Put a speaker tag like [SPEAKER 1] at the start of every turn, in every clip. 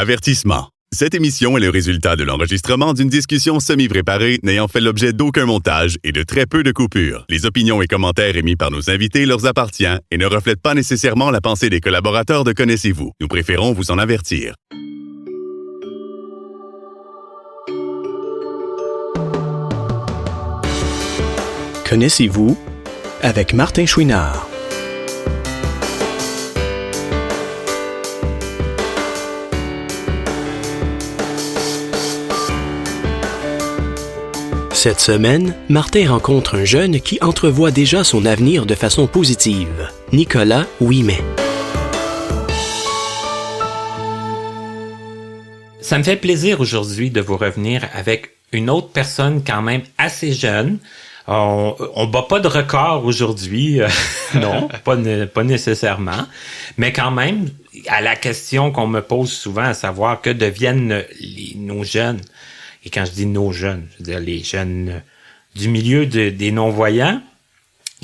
[SPEAKER 1] Avertissement. Cette émission est le résultat de l'enregistrement d'une discussion semi-préparée n'ayant fait l'objet d'aucun montage et de très peu de coupures. Les opinions et commentaires émis par nos invités leur appartiennent et ne reflètent pas nécessairement la pensée des collaborateurs de Connaissez-vous. Nous préférons vous en avertir.
[SPEAKER 2] Connaissez-vous avec Martin Chouinard. Cette semaine, Martin rencontre un jeune qui entrevoit déjà son avenir de façon positive, Nicolas Ouimet.
[SPEAKER 3] Ça me fait plaisir aujourd'hui de vous revenir avec une autre personne quand même assez jeune. On bat pas de record aujourd'hui, non, pas nécessairement, mais quand même, à la question qu'on me pose souvent, à savoir que deviennent nos jeunes. Et quand je dis nos jeunes, je veux dire les jeunes du milieu des non-voyants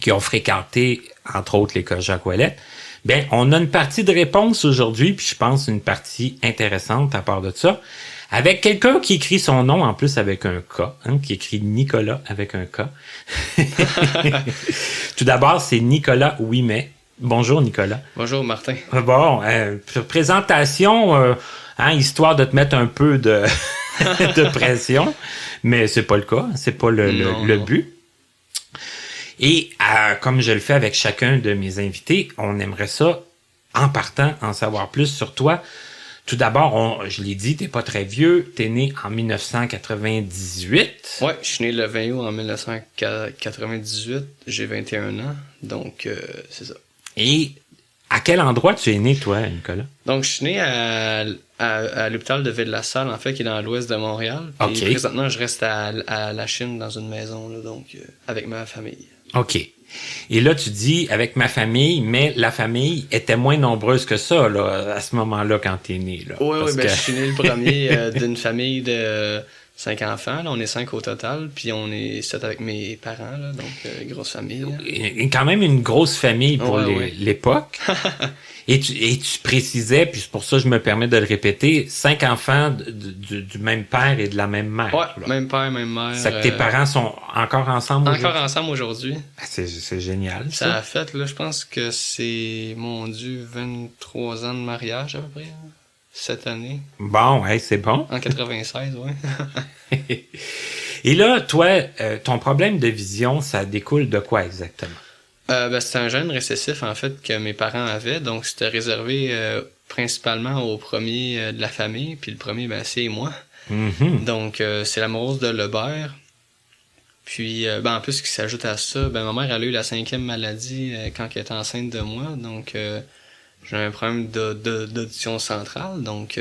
[SPEAKER 3] qui ont fréquenté, entre autres, l'école Jacques Ouellet. Bien, on a une partie de réponse aujourd'hui, puis je pense une partie intéressante à part de ça, avec quelqu'un qui écrit son nom en plus avec un K, qui écrit Nicolas avec un K. Tout d'abord, c'est Nicolas Ouimet. Bonjour, Nicolas.
[SPEAKER 4] Bonjour, Martin.
[SPEAKER 3] Bon, présentation, histoire de te mettre un peu de... de pression, mais c'est pas le cas, c'est pas le but. Et comme je le fais avec chacun de mes invités, on aimerait ça, en partant, en savoir plus sur toi. Tout d'abord, je l'ai dit, t'es pas très vieux, t'es né en 1998.
[SPEAKER 4] Ouais, je suis né le 20 août en 1998, j'ai 21 ans, donc c'est ça.
[SPEAKER 3] Et à quel endroit tu es né, toi, Nicolas?
[SPEAKER 4] Donc, je suis né à l'hôpital de Ville-la-Salle, en fait, qui est dans l'ouest de Montréal. Puis
[SPEAKER 3] OK.
[SPEAKER 4] Présentement, je reste à la Chine, dans une maison, là, donc avec ma famille.
[SPEAKER 3] OK. Et là, tu dis avec ma famille, mais la famille était moins nombreuse que ça, là, à ce moment-là, quand t'es né, là.
[SPEAKER 4] Oui,
[SPEAKER 3] Parce
[SPEAKER 4] ben,
[SPEAKER 3] que...
[SPEAKER 4] je suis né le premier d'une famille de 5 enfants. Là, on est 5 au total, puis on est 7 avec mes parents, là, donc grosse famille.
[SPEAKER 3] Et quand même une grosse famille pour l'époque. Et tu précisais, puis c'est pour ça que je me permets de le répéter, 5 enfants du même père et de la même mère.
[SPEAKER 4] Ouais,
[SPEAKER 3] là.
[SPEAKER 4] même père, même mère.
[SPEAKER 3] C'est que tes parents sont encore ensemble aujourd'hui?
[SPEAKER 4] Encore ensemble aujourd'hui.
[SPEAKER 3] C'est génial, ça.
[SPEAKER 4] Ça a fait, là, je pense que c'est, mon Dieu, 23 ans de mariage, à peu près, hein, cette année.
[SPEAKER 3] Bon, c'est bon.
[SPEAKER 4] En 96, ouais.
[SPEAKER 3] Et là, toi, ton problème de vision, ça découle de quoi exactement?
[SPEAKER 4] C'était un gène récessif, en fait, que mes parents avaient. Donc, c'était réservé principalement au premier de la famille. Puis le premier, c'est moi.
[SPEAKER 3] Mm-hmm.
[SPEAKER 4] Donc, c'est l'amoureuse de Lebert. Puis, en plus, ce qui s'ajoute à ça, ma mère, elle a eu la 5e maladie quand elle était enceinte de moi. Donc, j'ai un problème d'audition centrale. Donc,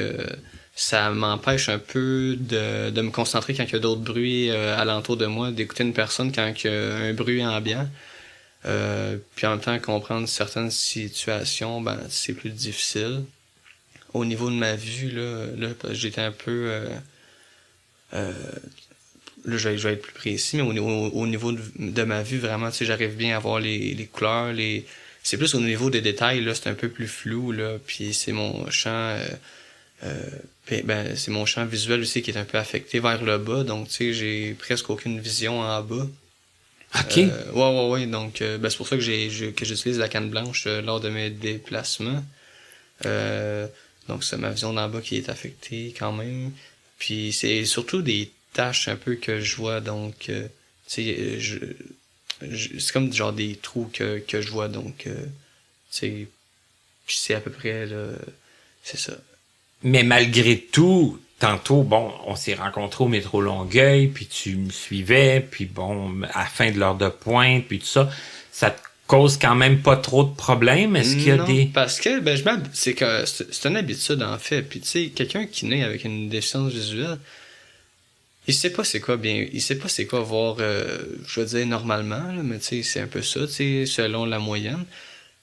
[SPEAKER 4] ça m'empêche un peu de me concentrer quand il y a d'autres bruits alentour de moi, d'écouter une personne quand il y a un bruit ambiant. Puis en même temps, comprendre certaines situations, c'est plus difficile. Au niveau de ma vue, là j'étais un peu... là, je vais être plus précis, mais au niveau de ma vue, vraiment, j'arrive bien à voir les couleurs, c'est plus au niveau des détails, là, c'est un peu plus flou, là, puis c'est mon champ... c'est mon champ visuel aussi qui est un peu affecté vers le bas, donc, j'ai presque aucune vision en bas.
[SPEAKER 3] OK.
[SPEAKER 4] Ouais. Donc, c'est pour ça que j'utilise la canne blanche lors de mes déplacements. Donc, c'est ma vision d'en bas qui est affectée quand même. Puis, c'est surtout des taches un peu que je vois. Donc, c'est comme genre des trous que je vois. Donc, c'est à peu près, là, c'est ça.
[SPEAKER 3] Mais malgré tout... Tantôt, on s'est rencontrés au métro Longueuil, puis tu me suivais, puis à la fin de l'heure de pointe, puis tout ça, ça te cause quand même pas trop de problèmes? Est-ce qu'il y a des...
[SPEAKER 4] parce que, c'est que c'est une habitude, en fait. Puis, tu sais, quelqu'un qui naît avec une déficience visuelle, il sait pas c'est quoi voir, je veux dire, normalement, là, mais tu sais, c'est un peu ça, tu sais, selon la moyenne.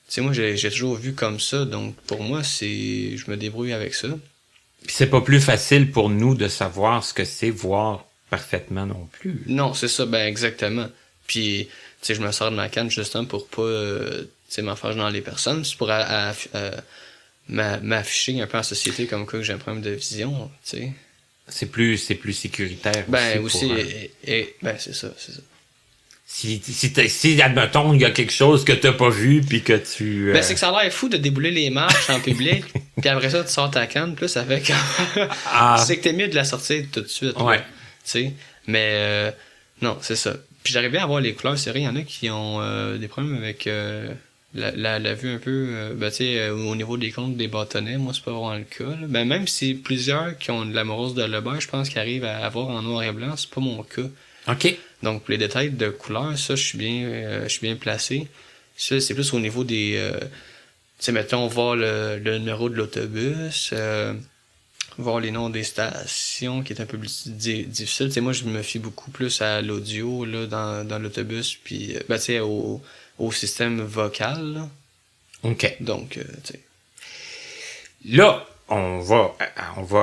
[SPEAKER 4] Tu sais, moi, j'ai toujours vu comme ça, donc pour moi, je me débrouille avec ça.
[SPEAKER 3] Puis c'est pas plus facile pour nous de savoir ce que c'est voir parfaitement non plus.
[SPEAKER 4] Non, c'est ça, exactement. Puis, tu sais, je me sors de ma canne justement pour pas, m'en faire dans les personnes. C'est pour m'afficher un peu en société comme quoi que j'ai un problème de vision, tu sais.
[SPEAKER 3] C'est plus sécuritaire
[SPEAKER 4] Ben
[SPEAKER 3] aussi.
[SPEAKER 4] aussi, ben c'est ça.
[SPEAKER 3] Si admettons, il y a quelque chose que t'as pas vu puis que tu...
[SPEAKER 4] Ben c'est que ça a l'air fou de débouler les marches en public, puis après ça, tu sors ta canne, plus ça fait que... C'est que t'es mieux de la sortir tout de suite.
[SPEAKER 3] Ouais.
[SPEAKER 4] Tu sais, mais non, c'est ça. Puis j'arrivais à voir les couleurs, c'est vrai, il y en a qui ont des problèmes avec la vue un peu, ben tu sais, au niveau des comptes des bâtonnets, moi c'est pas vraiment le cas. Là. Ben même si plusieurs qui ont de l'amorose de Lebert, je pense qu'ils arrivent à avoir en noir et blanc, c'est pas mon cas.
[SPEAKER 3] OK.
[SPEAKER 4] Donc pour les détails de couleurs, ça je suis bien placé. Ça c'est plus au niveau des tu sais mettons voir le numéro de l'autobus, voir les noms des stations qui est un peu plus difficile. Tu sais moi je me fie beaucoup plus à l'audio là dans l'autobus puis ben tu sais au système vocal là.
[SPEAKER 3] OK.
[SPEAKER 4] Donc tu sais.
[SPEAKER 3] Là, on va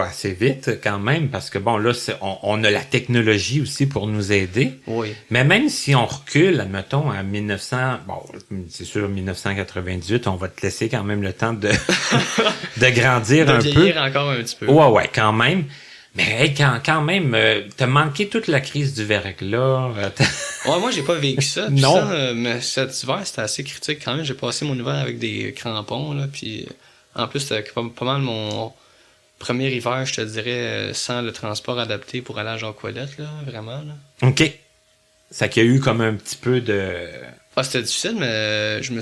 [SPEAKER 3] assez vite quand même parce que bon là on a la technologie aussi pour nous aider.
[SPEAKER 4] Oui.
[SPEAKER 3] Mais même si on recule, admettons à 1998, on va te laisser quand même le temps de de grandir un peu.
[SPEAKER 4] De vieillir encore un petit peu.
[SPEAKER 3] Ouais, quand même. Mais hey, quand même, t'as manqué toute la crise du verglas.
[SPEAKER 4] Ouais, moi j'ai pas vécu ça. Puis
[SPEAKER 3] Non.
[SPEAKER 4] ça, mais cet hiver c'était assez critique quand même. J'ai passé mon hiver avec des crampons là, puis en plus c'était pas mal mon premier hiver, je te dirais, sans le transport adapté pour aller à Jacques-Ouellette là, vraiment là.
[SPEAKER 3] OK. Ça qu'il y a eu comme un petit peu de...
[SPEAKER 4] Ah, c'était difficile, mais je m'en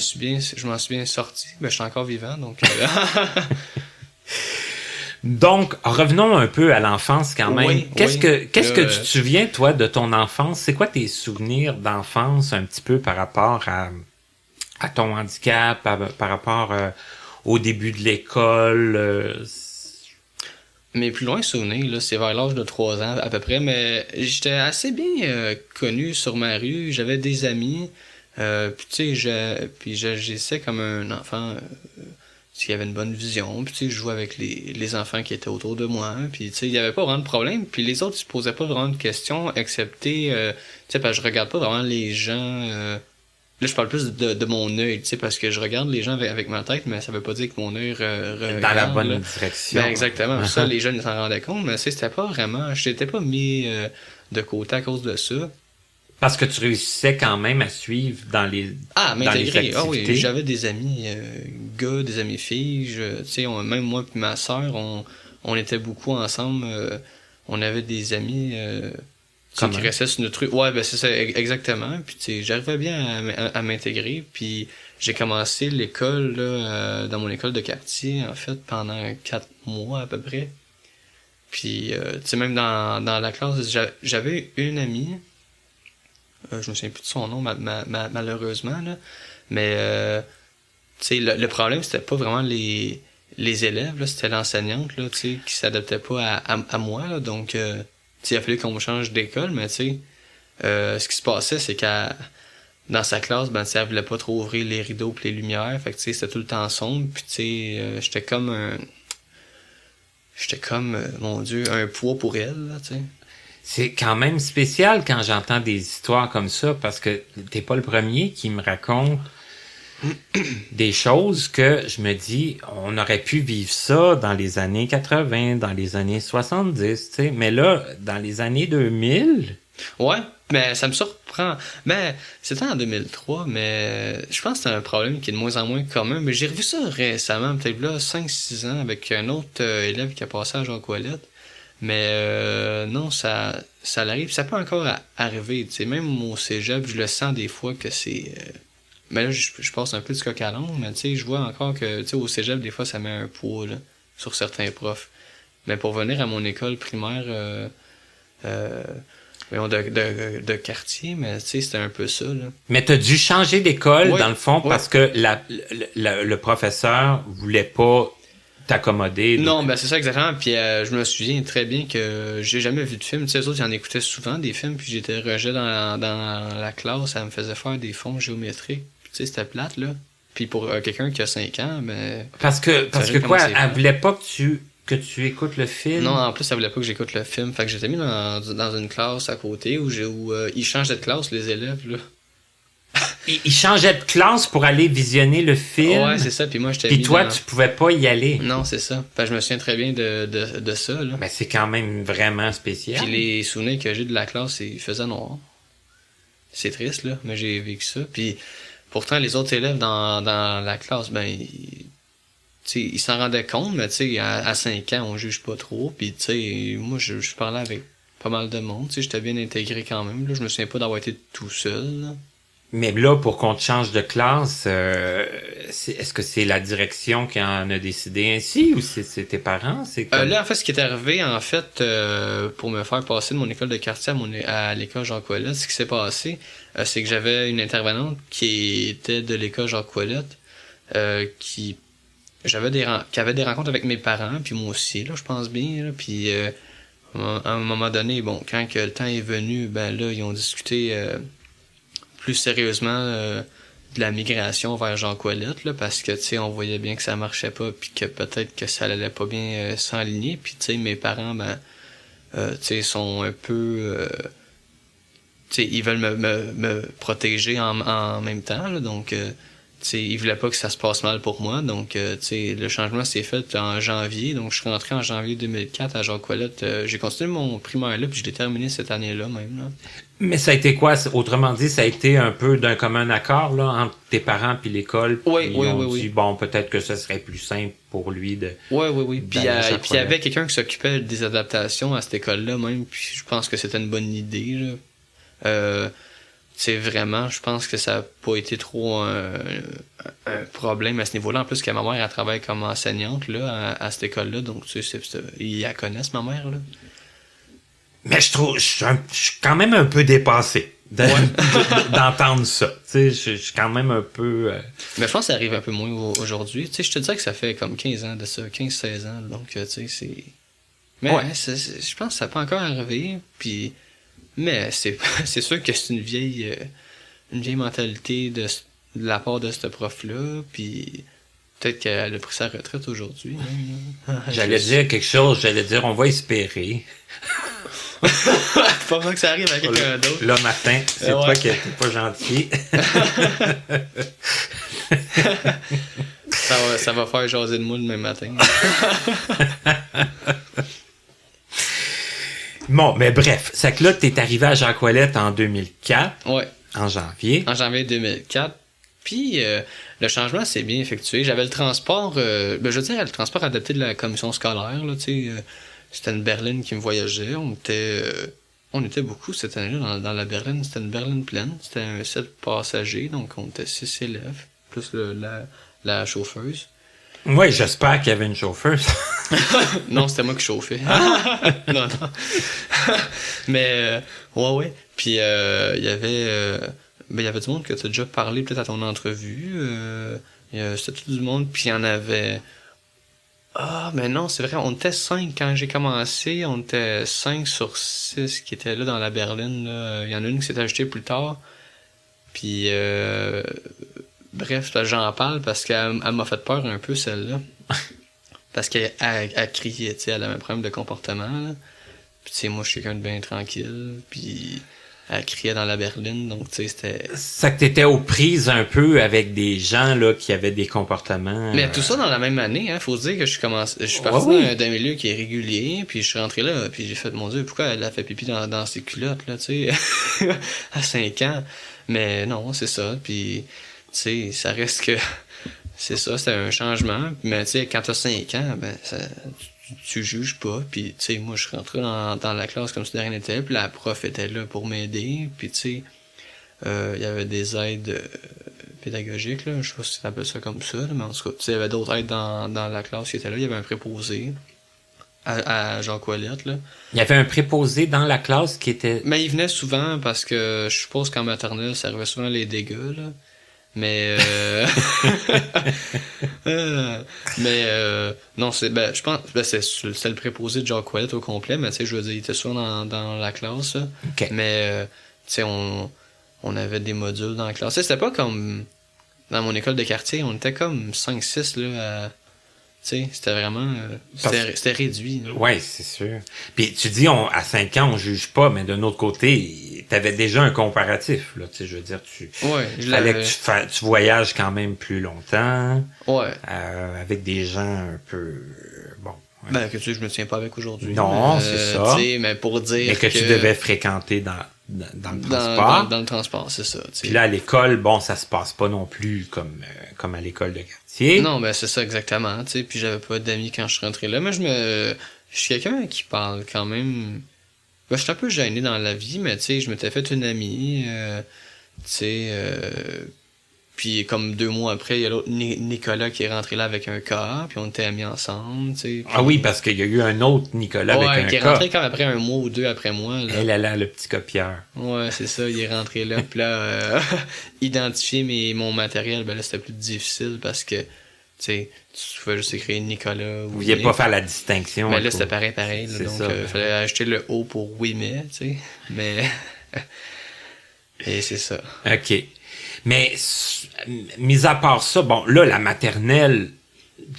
[SPEAKER 4] suis bien sorti. Ben, je suis encore vivant, donc.
[SPEAKER 3] Donc, revenons un peu à l'enfance quand même.
[SPEAKER 4] Oui,
[SPEAKER 3] Qu'est-ce
[SPEAKER 4] oui.
[SPEAKER 3] que tu te souviens, toi, de ton enfance? C'est quoi tes souvenirs d'enfance un petit peu par rapport à ton handicap, par rapport au début de l'école?
[SPEAKER 4] Mes plus loin souvenirs, là, c'est vers l'âge de 3 ans à peu près, mais j'étais assez bien connu sur ma rue. J'avais des amis. Puis tu sais, j'essaie comme un enfant qui avait une bonne vision. Puis tu sais, je jouais avec les enfants qui étaient autour de moi. Puis tu sais, il y avait pas vraiment de problème. Puis les autres, ils se posaient pas vraiment de questions, excepté, tu sais, parce que je regarde pas vraiment les gens. Là, je parle plus de mon œil, tu sais, parce que je regarde les gens avec ma tête, mais ça veut pas dire que mon œil regarde.
[SPEAKER 3] Dans la bonne
[SPEAKER 4] là.
[SPEAKER 3] direction.
[SPEAKER 4] Ben exactement. Ça, les jeunes ils s'en rendaient compte, mais tu sais, c'était pas vraiment. Je t'étais pas mis de côté à cause de ça.
[SPEAKER 3] Parce que tu réussissais quand même à suivre dans les
[SPEAKER 4] M'intégrer. Ah oui,
[SPEAKER 3] activités.
[SPEAKER 4] j'avais des amis gars, des amis filles. Tu sais, même moi et ma sœur, on était beaucoup ensemble. On avait des amis qui restaient sur notre rue. Ouais, ben c'est ça, exactement. Puis tu sais, j'arrivais bien à m'intégrer. Puis j'ai commencé l'école là, dans mon école de quartier, en fait, pendant 4 mois à peu près. Puis tu sais, même dans la classe, j'avais une amie. Je me souviens plus de son nom malheureusement là, mais tu sais le problème c'était pas vraiment les élèves là, c'était l'enseignante là, tu sais qui s'adaptait pas à moi là, donc tu sais il a fallu qu'on me change d'école, mais tu sais ce qui se passait c'est dans sa classe ben tu sais elle voulait pas trop ouvrir les rideaux pis les lumières, fait que tu sais c'était tout le temps sombre, puis tu sais j'étais comme mon Dieu un poids pour elle là, tu sais.
[SPEAKER 3] C'est quand même spécial quand j'entends des histoires comme ça, parce que t'es pas le premier qui me raconte des choses que je me dis, on aurait pu vivre ça dans les années 80, dans les années 70, tu sais, mais là, dans les années 2000...
[SPEAKER 4] Ouais, mais ça me surprend. Mais c'était en 2003, mais je pense que c'est un problème qui est de moins en moins commun. Mais j'ai revu ça récemment, peut-être là, 5-6 ans, avec un autre élève qui a passé à Jacques-Ouellette. Mais non, ça l'arrive. Ça peut encore arriver. Tu sais, même au cégep, je le sens des fois que c'est... mais là, je passe un peu du coq à l'âne, mais tu sais, je vois encore que tu sais, au cégep, des fois, ça met un poids là, sur certains profs. Mais pour venir à mon école primaire de quartier, mais tu sais, c'était un peu ça. Là.
[SPEAKER 3] Mais t'as dû changer d'école,
[SPEAKER 4] Oui,
[SPEAKER 3] dans le fond,
[SPEAKER 4] oui.
[SPEAKER 3] parce que le professeur voulait pas t'accommoder.
[SPEAKER 4] Non, ben c'est ça exactement. Puis je me souviens très bien que j'ai jamais vu de film. Tu sais, les autres, ils en écoutaient souvent des films, puis j'étais rejet dans la classe, ça me faisait faire des fonds géométriques. Puis tu sais, c'était plate, là. Puis pour quelqu'un qui a 5 ans, ben...
[SPEAKER 3] Parce que quoi,
[SPEAKER 4] c'est
[SPEAKER 3] elle voulait pas que tu écoutes le film?
[SPEAKER 4] Non, en plus, elle voulait pas que j'écoute le film. Fait que j'étais mis dans une classe à côté où ils changeaient de classe, les élèves, là.
[SPEAKER 3] Il changeait de classe pour aller visionner le film.
[SPEAKER 4] Ouais, c'est ça. Puis moi, j'étais
[SPEAKER 3] Puis toi, tu pouvais pas y aller.
[SPEAKER 4] Non, c'est ça. Je me souviens très bien de ça, là.
[SPEAKER 3] Ben, c'est quand même vraiment spécial.
[SPEAKER 4] Puis les souvenirs que j'ai de la classe, il faisait noir. C'est triste, là, mais j'ai vécu ça. Puis pourtant, les autres élèves dans la classe, ben, ils s'en rendaient compte, mais tu sais, à 5 ans, on juge pas trop. Puis tu sais, moi, je parlais avec pas mal de monde. Tu sais, j'étais bien intégré quand même. Là. Je me souviens pas d'avoir été tout seul, là.
[SPEAKER 3] Mais là, pour qu'on te change de classe, est-ce que c'est la direction qui en a décidé ainsi ou c'est tes parents?
[SPEAKER 4] Là, en fait, ce qui est arrivé, en fait, pour me faire passer de mon école de quartier à l'école Jacques-Ouellette, ce qui s'est passé, c'est que j'avais une intervenante qui était de l'école Jacques-Ouellette, qui avait des rencontres avec mes parents, puis moi aussi, là, je pense bien, là, puis à un moment donné, bon, quand que le temps est venu, ben là, ils ont discuté plus sérieusement de la migration vers Jacques-Ouellette, là, parce que, tu sais, on voyait bien que ça marchait pas, puis que peut-être que ça allait pas bien s'enligner, puis, tu sais, mes parents, ben, tu sais, sont un peu... tu sais, ils veulent me protéger en même temps, là, donc... tu sais, ils voulaient pas que ça se passe mal pour moi, donc tu sais, le changement s'est fait en janvier, donc je suis rentré en janvier 2004 à Jacques-Ouellette. J'ai continué mon primaire là, puis je l'ai terminé cette année-là même. Là.
[SPEAKER 3] Mais ça a été quoi? Autrement dit, ça a été un peu d'un commun accord là, entre tes parents puis l'école.
[SPEAKER 4] Oui.
[SPEAKER 3] Dit, bon, peut-être que ce serait plus simple pour lui de...
[SPEAKER 4] Oui. Puis il y avait quelqu'un qui s'occupait des adaptations à cette école-là même, puis je pense que c'était une bonne idée, là. C'est vraiment, je pense que ça n'a pas été trop un problème à ce niveau-là. En plus, que ma mère, elle travaille comme enseignante là, à cette école-là. Donc, tu sais, ils la connaissent, ma mère. Là.
[SPEAKER 3] Mais je suis quand même un peu dépassé d'entendre ça. Tu sais, je suis quand même un peu...
[SPEAKER 4] Mais je pense que ça arrive un peu moins aujourd'hui. Tu sais, je te dirais que ça fait comme 15 ans de ça, 15-16 ans. Donc, tu sais, c'est... Mais ouais, je pense que ça peut encore arriver. Puis... Mais c'est sûr que c'est une vieille mentalité de la part de ce prof-là, puis peut-être qu'elle a pris sa retraite aujourd'hui.
[SPEAKER 3] J'allais dire quelque chose, on va espérer.
[SPEAKER 4] Pas vrai que ça arrive à quelqu'un d'autre.
[SPEAKER 3] Là, Martin, c'est toi qui n'es pas gentil.
[SPEAKER 4] ça va faire jaser de moi demain matin.
[SPEAKER 3] Bon, mais bref, c'est que là, t'es arrivé à Jacques-Ouellette en 2004.
[SPEAKER 4] Ouais.
[SPEAKER 3] En janvier.
[SPEAKER 4] En janvier 2004. Puis, le changement s'est bien effectué. J'avais le transport, je veux dire, le transport adapté de la commission scolaire, là, tu sais. C'était une berline qui me voyageait. On était beaucoup cette année-là dans la berline. C'était une berline pleine. C'était un 7 passagers, donc on était 6 élèves, plus la chauffeuse.
[SPEAKER 3] Oui, j'espère qu'il y avait une chauffeuse.
[SPEAKER 4] Non, c'était moi qui chauffais. non. Mais, ouais. Puis, il y avait du monde que tu as déjà parlé peut-être à ton entrevue. C'était tout du monde. Puis, il y en avait... Ah, mais non, c'est vrai. On était 5 quand j'ai commencé. On était 5 sur 6 qui étaient là dans la berline. Là. Il y en a une qui s'est ajoutée plus tard. Puis... Bref, j'en parle parce qu'elle m'a fait peur un peu, celle-là. Parce qu'elle criait, tu sais, elle avait un problème de comportement, là. Puis, tu sais, moi, je suis quelqu'un de bien tranquille. Puis, elle criait dans la berline, donc, tu sais, c'était...
[SPEAKER 3] Ça que t'étais aux prises un peu avec des gens, là, qui avaient des comportements...
[SPEAKER 4] Mais tout ça dans la même année, hein. Faut se dire que je suis parti d'un milieu qui est régulier, puis je suis rentré là, puis j'ai fait, mon Dieu, pourquoi elle a fait pipi dans ses culottes, là, tu sais, à 5 ans. Mais non, c'est ça, puis... Tu sais, ça reste que... C'est ça, c'était un changement. Mais tu sais, quand t'as 5 ans, ben tu juges pas. Puis tu sais, moi, je suis rentré dans la classe comme si de rien n'était. Puis la prof était là pour m'aider. Puis tu sais, il y avait des aides pédagogiques, là. Je sais pas si tu appelles ça comme ça. Là, mais en tout cas, tu sais, il y avait d'autres aides dans la classe qui étaient là. Il y avait un préposé à Jacques-Ouellette, là.
[SPEAKER 3] Il y avait un préposé dans la classe qui était...
[SPEAKER 4] Mais il venait souvent parce que je suppose qu'en maternelle, ça arrivait souvent les dégâts, là. Mais non, je pense c'est le préposé de Jacques-Ouellette au complet, mais tu sais, je veux dire, il était souvent dans la classe, là.
[SPEAKER 3] Okay.
[SPEAKER 4] Mais tu sais, on avait des modules dans la classe. C'était pas comme dans mon école de quartier, on était comme 5-6 là sais, c'était vraiment... c'était réduit.
[SPEAKER 3] Oui, c'est sûr. Puis tu dis, à 5 ans, on juge pas, mais d'un autre côté, t'avais déjà un comparatif, là. Tu sais, je veux dire, fallait que tu voyages quand même plus longtemps.
[SPEAKER 4] Ouais.
[SPEAKER 3] Avec des gens un peu... bon. Ouais.
[SPEAKER 4] Ben, que tu sais, je me tiens pas avec aujourd'hui.
[SPEAKER 3] Non, c'est ça.
[SPEAKER 4] Tu sais, mais pour dire
[SPEAKER 3] mais que tu devais fréquenter dans le transport.
[SPEAKER 4] Dans le transport, c'est ça. T'sais.
[SPEAKER 3] Puis là, à l'école, bon, ça se passe pas non plus comme à l'école de quartier.
[SPEAKER 4] Non, ben c'est ça exactement. T'sais. Puis j'avais pas d'amis quand je suis rentré là. Mais je suis quelqu'un qui parle quand même... Ben, je suis un peu gêné dans la vie, mais tu sais, je m'étais fait une amie. Tu sais... Puis comme 2 mois après, il y a l'autre Nicolas qui est rentré là avec un cas, puis on était amis ensemble, tu sais. Puis...
[SPEAKER 3] Ah oui, parce qu'il y a eu un autre Nicolas avec un cas.
[SPEAKER 4] qui est rentré comme après 1 mois ou 2 après moi. Là.
[SPEAKER 3] Elle a le petit copieur.
[SPEAKER 4] Ouais, c'est ça, il est rentré là. Puis là, identifier mon matériel, ben là, c'était plus difficile parce que, tu sais, tu pouvais juste écrire Nicolas.
[SPEAKER 3] Vous vouliez pas faire la distinction.
[SPEAKER 4] Mais là, c'était pareil. Là, donc, il fallait acheter le O pour oui, mais, tu sais. Mais... Et c'est ça.
[SPEAKER 3] OK. Mais, mis à part ça, bon, là, la maternelle,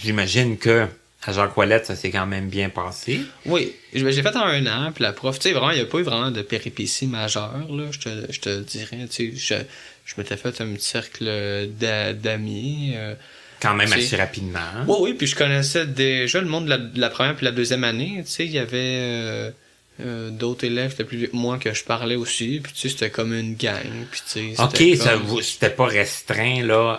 [SPEAKER 3] j'imagine que à Jacques-Ouellette, ça s'est quand même bien passé.
[SPEAKER 4] Oui. J'ai fait en 1 an, puis la prof, tu sais, vraiment, il n'y a pas eu vraiment de péripéties majeures, là, je te dirais, tu sais, je m'étais fait un petit cercle d'amis.
[SPEAKER 3] Quand même assez rapidement.
[SPEAKER 4] Oui, puis je connaissais déjà le monde de la première puis la deuxième année, tu sais, il y avait... d'autres élèves, c'était plus moi que je parlais aussi, puis tu sais, c'était comme une gang, puis tu sais,
[SPEAKER 3] c'était pas restreint, là,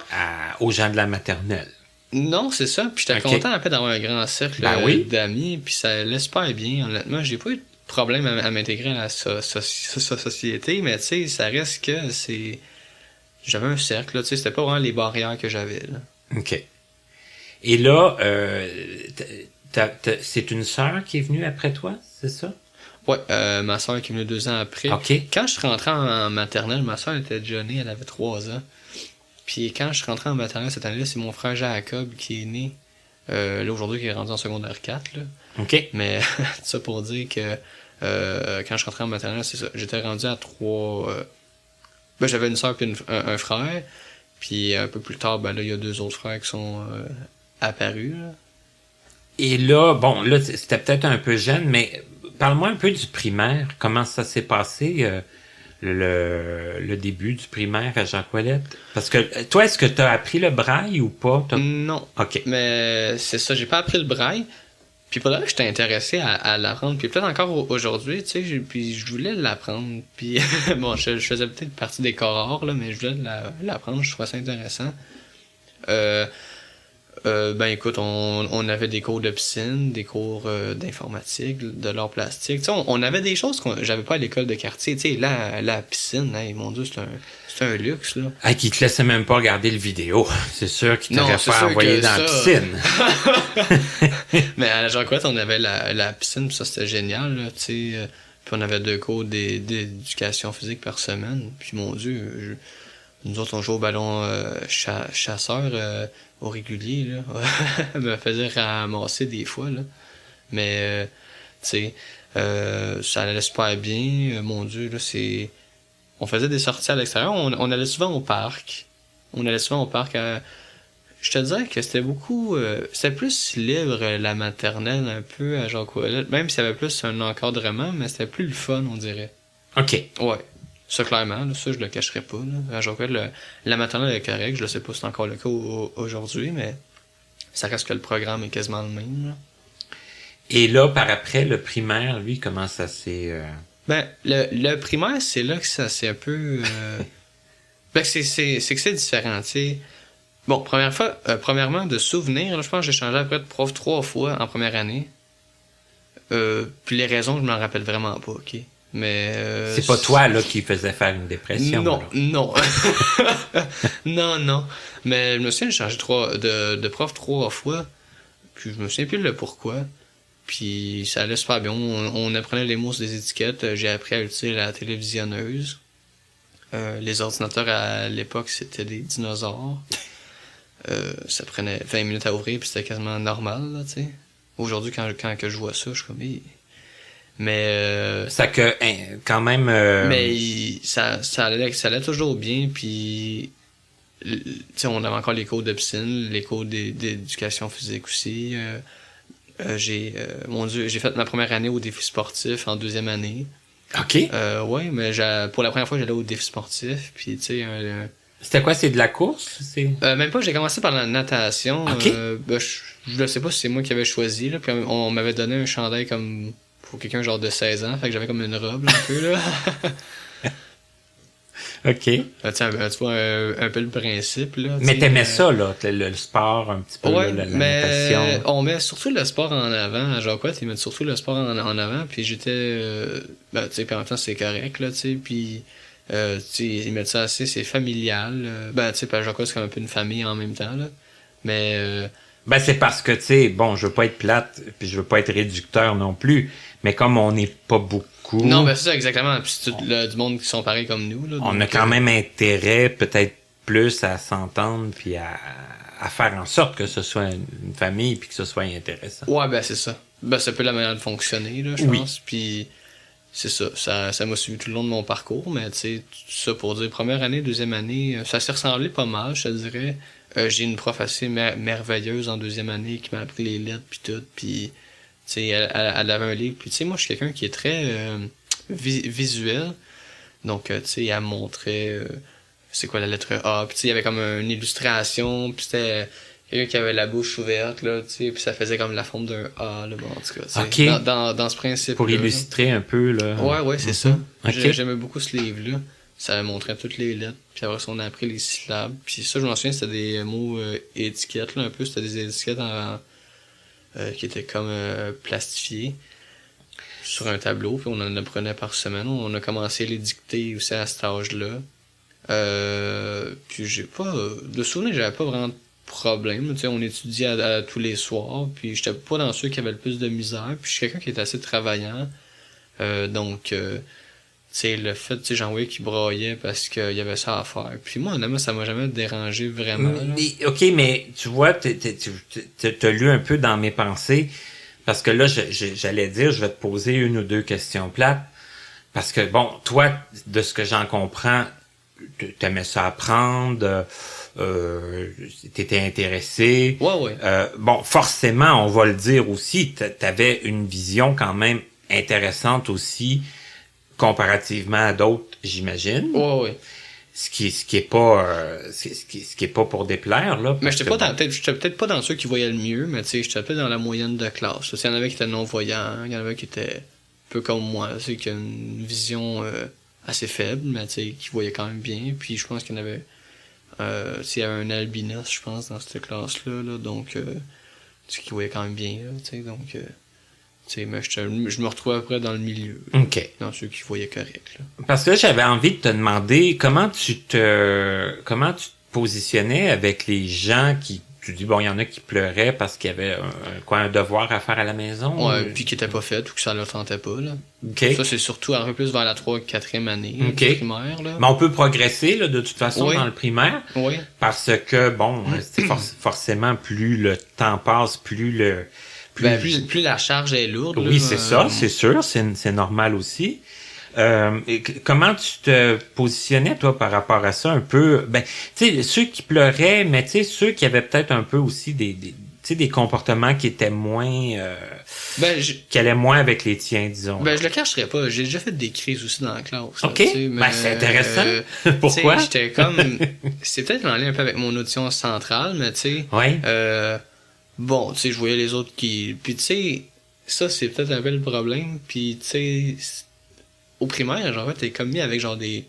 [SPEAKER 3] aux gens de la maternelle.
[SPEAKER 4] Non, c'est ça, puis j'étais content, en fait, d'avoir un grand cercle d'amis, puis ça allait super bien, honnêtement, j'ai pas eu de problème à m'intégrer à la société, mais tu sais, ça reste que j'avais un cercle, là, tu sais, c'était pas vraiment les barrières que j'avais, là.
[SPEAKER 3] OK. Et là, c'est une sœur qui est venue après toi, c'est ça?
[SPEAKER 4] Ouais, ma soeur qui est venue 2 ans après.
[SPEAKER 3] Okay.
[SPEAKER 4] Quand je suis rentré en maternelle, ma soeur était déjà née, elle avait 3 ans. Puis quand je suis rentré en maternelle cette année-là, c'est mon frère Jacob qui est né. Là, aujourd'hui, qui est rendu en secondaire 4. Là.
[SPEAKER 3] OK.
[SPEAKER 4] Mais ça pour dire que quand je suis rentré en maternelle, c'est ça. J'étais rendu à 3... Ben, j'avais une soeur puis un frère. Puis un peu plus tard, ben là, il y a 2 autres frères qui sont apparus. Là.
[SPEAKER 3] Et là, bon, là, c'était peut-être un peu jeune, mais... Parle-moi un peu du primaire. Comment ça s'est passé, le début du primaire à Jacques-Ouellette? Parce que, toi, est-ce que tu as appris le braille ou pas?
[SPEAKER 4] Non.
[SPEAKER 3] OK.
[SPEAKER 4] Mais c'est ça, j'ai pas appris le braille. Puis pour là, j'étais intéressé à l'apprendre. Puis peut-être encore aujourd'hui, tu sais, puis je voulais l'apprendre. Puis bon, je faisais peut-être partie des corps, là, mais je voulais l'apprendre. Je trouvais ça intéressant. Ben écoute, on avait des cours de piscine, des cours d'informatique, de l'art plastique. Tu sais, on avait des choses que j'avais pas à l'école de quartier. Tu sais, la piscine, hey, mon Dieu, c'est un luxe, là.
[SPEAKER 3] Ah, qui te laissait même pas regarder le vidéo. C'est sûr qu'il t'aurait pas envoyé dans la piscine.
[SPEAKER 4] Mais à la Jacques-Ouellette, on avait la piscine, puis ça, c'était génial, là, tu sais. Puis on avait 2 cours d'éducation physique par semaine. Puis mon Dieu, nous autres, on jouait au ballon chasseur au régulier, là. me faisait ramasser des fois, là. Mais, tu sais, ça allait super bien. Mon Dieu, là, on faisait des sorties à l'extérieur. On allait souvent au parc. Je te dirais que c'était beaucoup... c'était plus libre, la maternelle, un peu, à Jacques-Ouellette. Même s'il y avait plus un encadrement, mais c'était plus le fun, on dirait.
[SPEAKER 3] OK.
[SPEAKER 4] Ouais. Ça, clairement, là, ça, je le cacherai pas. Là. À Jacques-Ouellette, la maternelle est correcte. Je ne sais pas si c'est encore le cas aujourd'hui, mais ça reste que le programme est quasiment le même. Là.
[SPEAKER 3] Et là, par après, le primaire, lui, comment ça s'est...
[SPEAKER 4] Ben, le primaire, c'est là que ça c'est un peu... Ben, c'est que c'est différent, tu sais. Bon, premièrement, de souvenirs, là, je pense que j'ai changé après de prof 3 fois en première année. Puis les raisons, je m'en rappelle vraiment pas, OK? Mais
[SPEAKER 3] c'est pas toi là qui faisais faire une dépression.
[SPEAKER 4] Non. non. Mais je me souviens, j'ai changé de prof 3 fois. Puis je me souviens plus le pourquoi. Puis ça allait super bien. On apprenait les mots sur des étiquettes. J'ai appris à utiliser la télévisionneuse. Les ordinateurs à l'époque, c'était des dinosaures. Ça prenait 20 minutes à ouvrir, puis c'était quasiment normal, là, tu sais. Aujourd'hui, quand que je vois ça, je suis comme... Mais
[SPEAKER 3] ça que quand même
[SPEAKER 4] mais ça allait toujours bien, puis tu sais, on avait encore les cours de piscine, les cours d'éducation physique aussi. J'ai fait ma première année au défi sportif en 2e année.
[SPEAKER 3] OK.
[SPEAKER 4] Ouais, mais pour la première fois, j'allais au défi sportif. Puis, tu sais,
[SPEAKER 3] C'était quoi? C'est de la course?
[SPEAKER 4] même pas, j'ai commencé par la natation.
[SPEAKER 3] OK.
[SPEAKER 4] Je sais pas si c'est moi qui avais choisi, là. Puis on m'avait donné un chandail comme pour quelqu'un genre de 16 ans. Fait que j'avais comme une robe, là, un peu, là.
[SPEAKER 3] OK.
[SPEAKER 4] Tu vois un peu le principe, là.
[SPEAKER 3] Mais t'aimais ça, là, le sport, un petit peu,
[SPEAKER 4] Ouais,
[SPEAKER 3] la
[SPEAKER 4] mais
[SPEAKER 3] natation.
[SPEAKER 4] on met surtout le sport en avant. À Jacques, ils mettent surtout le sport en avant. Puis j'étais... tu sais, puis en même temps, c'est correct, là, tu sais. Puis, tu sais, ils mettent ça assez... C'est familial. Tu sais, puis à Jacques, c'est comme un peu une famille en même temps, là. Mais...
[SPEAKER 3] C'est parce que, tu sais, bon, je veux pas être plate, puis je veux pas être réducteur non plus, mais comme on n'est pas beaucoup...
[SPEAKER 4] Non, c'est ça, exactement. Puis c'est tout du monde qui sont pareils comme nous, là.
[SPEAKER 3] On a quand même intérêt, peut-être plus, à s'entendre, puis à faire en sorte que ce soit une famille, puis que ce soit intéressant.
[SPEAKER 4] Ouais, c'est ça. C'est un peu la manière de fonctionner, là, je pense. Puis c'est ça. Ça m'a suivi tout le long de mon parcours, mais tu sais, tout ça pour dire, première année, 2e année, ça s'est ressemblé pas mal, je te dirais. J'ai une prof assez merveilleuse en 2e année qui m'a appris les lettres puis tout, puis tu sais, elle avait un livre, puis tu sais, moi je suis quelqu'un qui est très visuel, donc tu sais, elle me montrait c'est quoi la lettre A, puis tu sais, il y avait comme une illustration, puis c'était quelqu'un qui avait la bouche ouverte, là, tu sais, puis ça faisait comme la forme d'un A, là, bon, en tout cas,
[SPEAKER 3] okay.
[SPEAKER 4] dans ce principe
[SPEAKER 3] pour illustrer un peu, là.
[SPEAKER 4] Ouais, c'est ça.
[SPEAKER 3] Okay.
[SPEAKER 4] J'aimais beaucoup ce livre-là. Ça montrait toutes les lettres, puis après ça, on a appris les syllabes. Puis ça, je m'en souviens, c'était des mots étiquettes, là, un peu. C'était des étiquettes qui étaient comme plastifiées sur un tableau, puis on en apprenait par semaine. On a commencé à les dicter aussi à cet âge-là. Puis j'ai pas... De souvenir, j'avais pas vraiment de problème. Tu sais, on étudiait à tous les soirs, puis j'étais pas dans ceux qui avaient le plus de misère. Puis je suis quelqu'un qui est assez travaillant. Donc... tu sais, le fait, tu sais, j'en voyais qui braillait parce qu'il y avait ça à faire. Puis moi, honnêtement, ça m'a jamais dérangé vraiment.
[SPEAKER 3] OK, mais tu vois, t'as lu un peu dans mes pensées, parce que là, j'allais dire, je vais te poser 1 ou 2 questions plates, parce que, bon, toi, de ce que j'en comprends, t'aimais ça apprendre, t'étais intéressé.
[SPEAKER 4] Ouais.
[SPEAKER 3] Bon, forcément, on va le dire aussi, t'avais une vision quand même intéressante aussi, comparativement à d'autres, j'imagine.
[SPEAKER 4] Ouais.
[SPEAKER 3] Ce qui est pas pour déplaire, là.
[SPEAKER 4] Mais j'étais peut-être pas dans ceux qui voyaient le mieux, mais tu sais, j'étais peut-être dans la moyenne de classe. Il y en avait qui étaient non-voyants, il y en avait qui étaient un peu comme moi, tu sais, qui a une vision assez faible, mais tu sais, qui voyaient quand même bien. Puis je pense qu'il y en avait, il y avait un albinos, je pense, dans cette classe-là, là, donc, tu sais, qui voyait quand même bien, là, tu sais, donc... mais je me retrouvais après dans le milieu.
[SPEAKER 3] OK.
[SPEAKER 4] Dans ceux qui voyaient correct. Là.
[SPEAKER 3] Parce que là, j'avais envie de te demander comment tu te positionnais avec les gens qui... Tu dis, bon, il y en a qui pleuraient parce qu'il y avait un devoir à faire à la maison?
[SPEAKER 4] Ouais, puis qui était pas fait ou que ça leur tentait pas. Là.
[SPEAKER 3] OK.
[SPEAKER 4] Ça, c'est surtout un peu plus vers la 3e-4e année primaire. Là.
[SPEAKER 3] Mais on peut progresser là, de toute façon dans le primaire.
[SPEAKER 4] Oui.
[SPEAKER 3] Parce que, bon, c'est forcément, plus le temps passe, plus
[SPEAKER 4] la charge est lourde.
[SPEAKER 3] Oui,
[SPEAKER 4] là,
[SPEAKER 3] c'est ça, c'est sûr, c'est normal aussi. Comment tu te positionnais, toi, par rapport à ça, un peu? Ben, tu sais, ceux qui pleuraient, mais tu sais, ceux qui avaient peut-être un peu aussi des comportements qui étaient moins... qui allaient moins avec les tiens, disons.
[SPEAKER 4] Je le cacherais pas. J'ai déjà fait des crises aussi dans la classe.
[SPEAKER 3] OK.
[SPEAKER 4] Là,
[SPEAKER 3] c'est intéressant. Pourquoi?
[SPEAKER 4] J'étais comme... C'est peut-être en lien un peu avec mon audition centrale, mais tu sais...
[SPEAKER 3] Oui.
[SPEAKER 4] Bon, tu sais, je voyais les autres qui... Puis tu sais, ça, c'est peut-être un peu le problème. Puis tu sais, au primaire, genre, t'es comme mis avec genre des...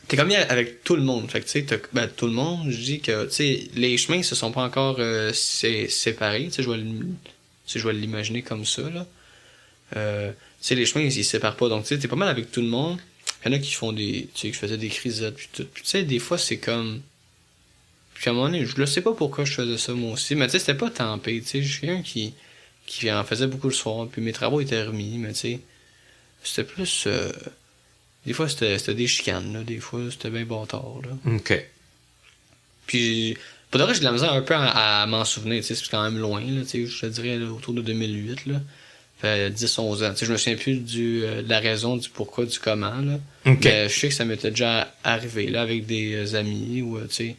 [SPEAKER 4] T'es comme mis avec tout le monde. Fait que tu sais, tout le monde, je dis que, tu sais, les chemins se sont pas encore séparés. Tu sais, je vais l'imaginer comme ça, là. Tu sais, les chemins, ils se séparent pas. Donc, tu sais, t'es pas mal avec tout le monde. Il y en a qui font des... Tu sais, qui faisaient des crisettes, puis tout. Puis tu sais, des fois, c'est comme... Puis à un moment donné, je ne sais pas pourquoi je faisais ça moi aussi, mais tu sais, c'était pas tempé, tu sais, je suis quelqu'un qui en faisait beaucoup le soir, puis mes travaux étaient remis, mais tu sais, c'était plus... des fois, c'était des chicanes, là, des fois, c'était bien bâtard, là.
[SPEAKER 3] OK.
[SPEAKER 4] Puis, pour de vrai, j'ai de la misère un peu à m'en souvenir, tu sais, c'est quand même loin, là, tu sais, je te dirais là, autour de 2008, là, fait 10-11 ans, tu sais, je me souviens plus de la raison, du pourquoi, du comment, là,
[SPEAKER 3] OK.
[SPEAKER 4] mais je sais que ça m'était déjà arrivé, là, avec des amis, ou, tu sais,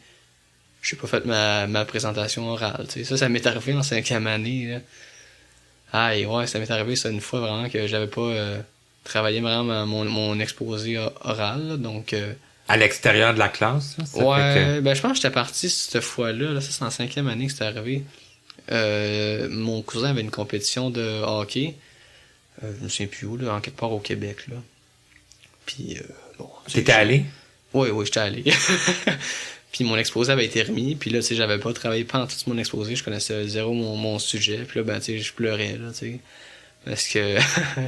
[SPEAKER 4] j'ai pas fait ma présentation orale, tu sais. Ça m'est arrivé en 5e année, là. Aïe, ouais, ça m'est arrivé ça une fois vraiment que j'avais pas travaillé vraiment mon exposé oral, là, donc...
[SPEAKER 3] À l'extérieur de la classe, là, ça
[SPEAKER 4] ouais,
[SPEAKER 3] fait que...
[SPEAKER 4] ben je pense que j'étais parti cette fois-là, là, ça c'est en 5e année que c'était arrivé. Mon cousin avait une compétition de hockey, je me souviens plus où, là, en quelque part au Québec, là. Puis, bon...
[SPEAKER 3] T'étais allé?
[SPEAKER 4] Oui, j'étais allé. Puis mon exposé avait été remis, puis là, tu sais, j'avais pas travaillé pendant tout mon exposé, je connaissais zéro mon sujet, puis là, ben, tu sais, je pleurais, là, tu sais, parce que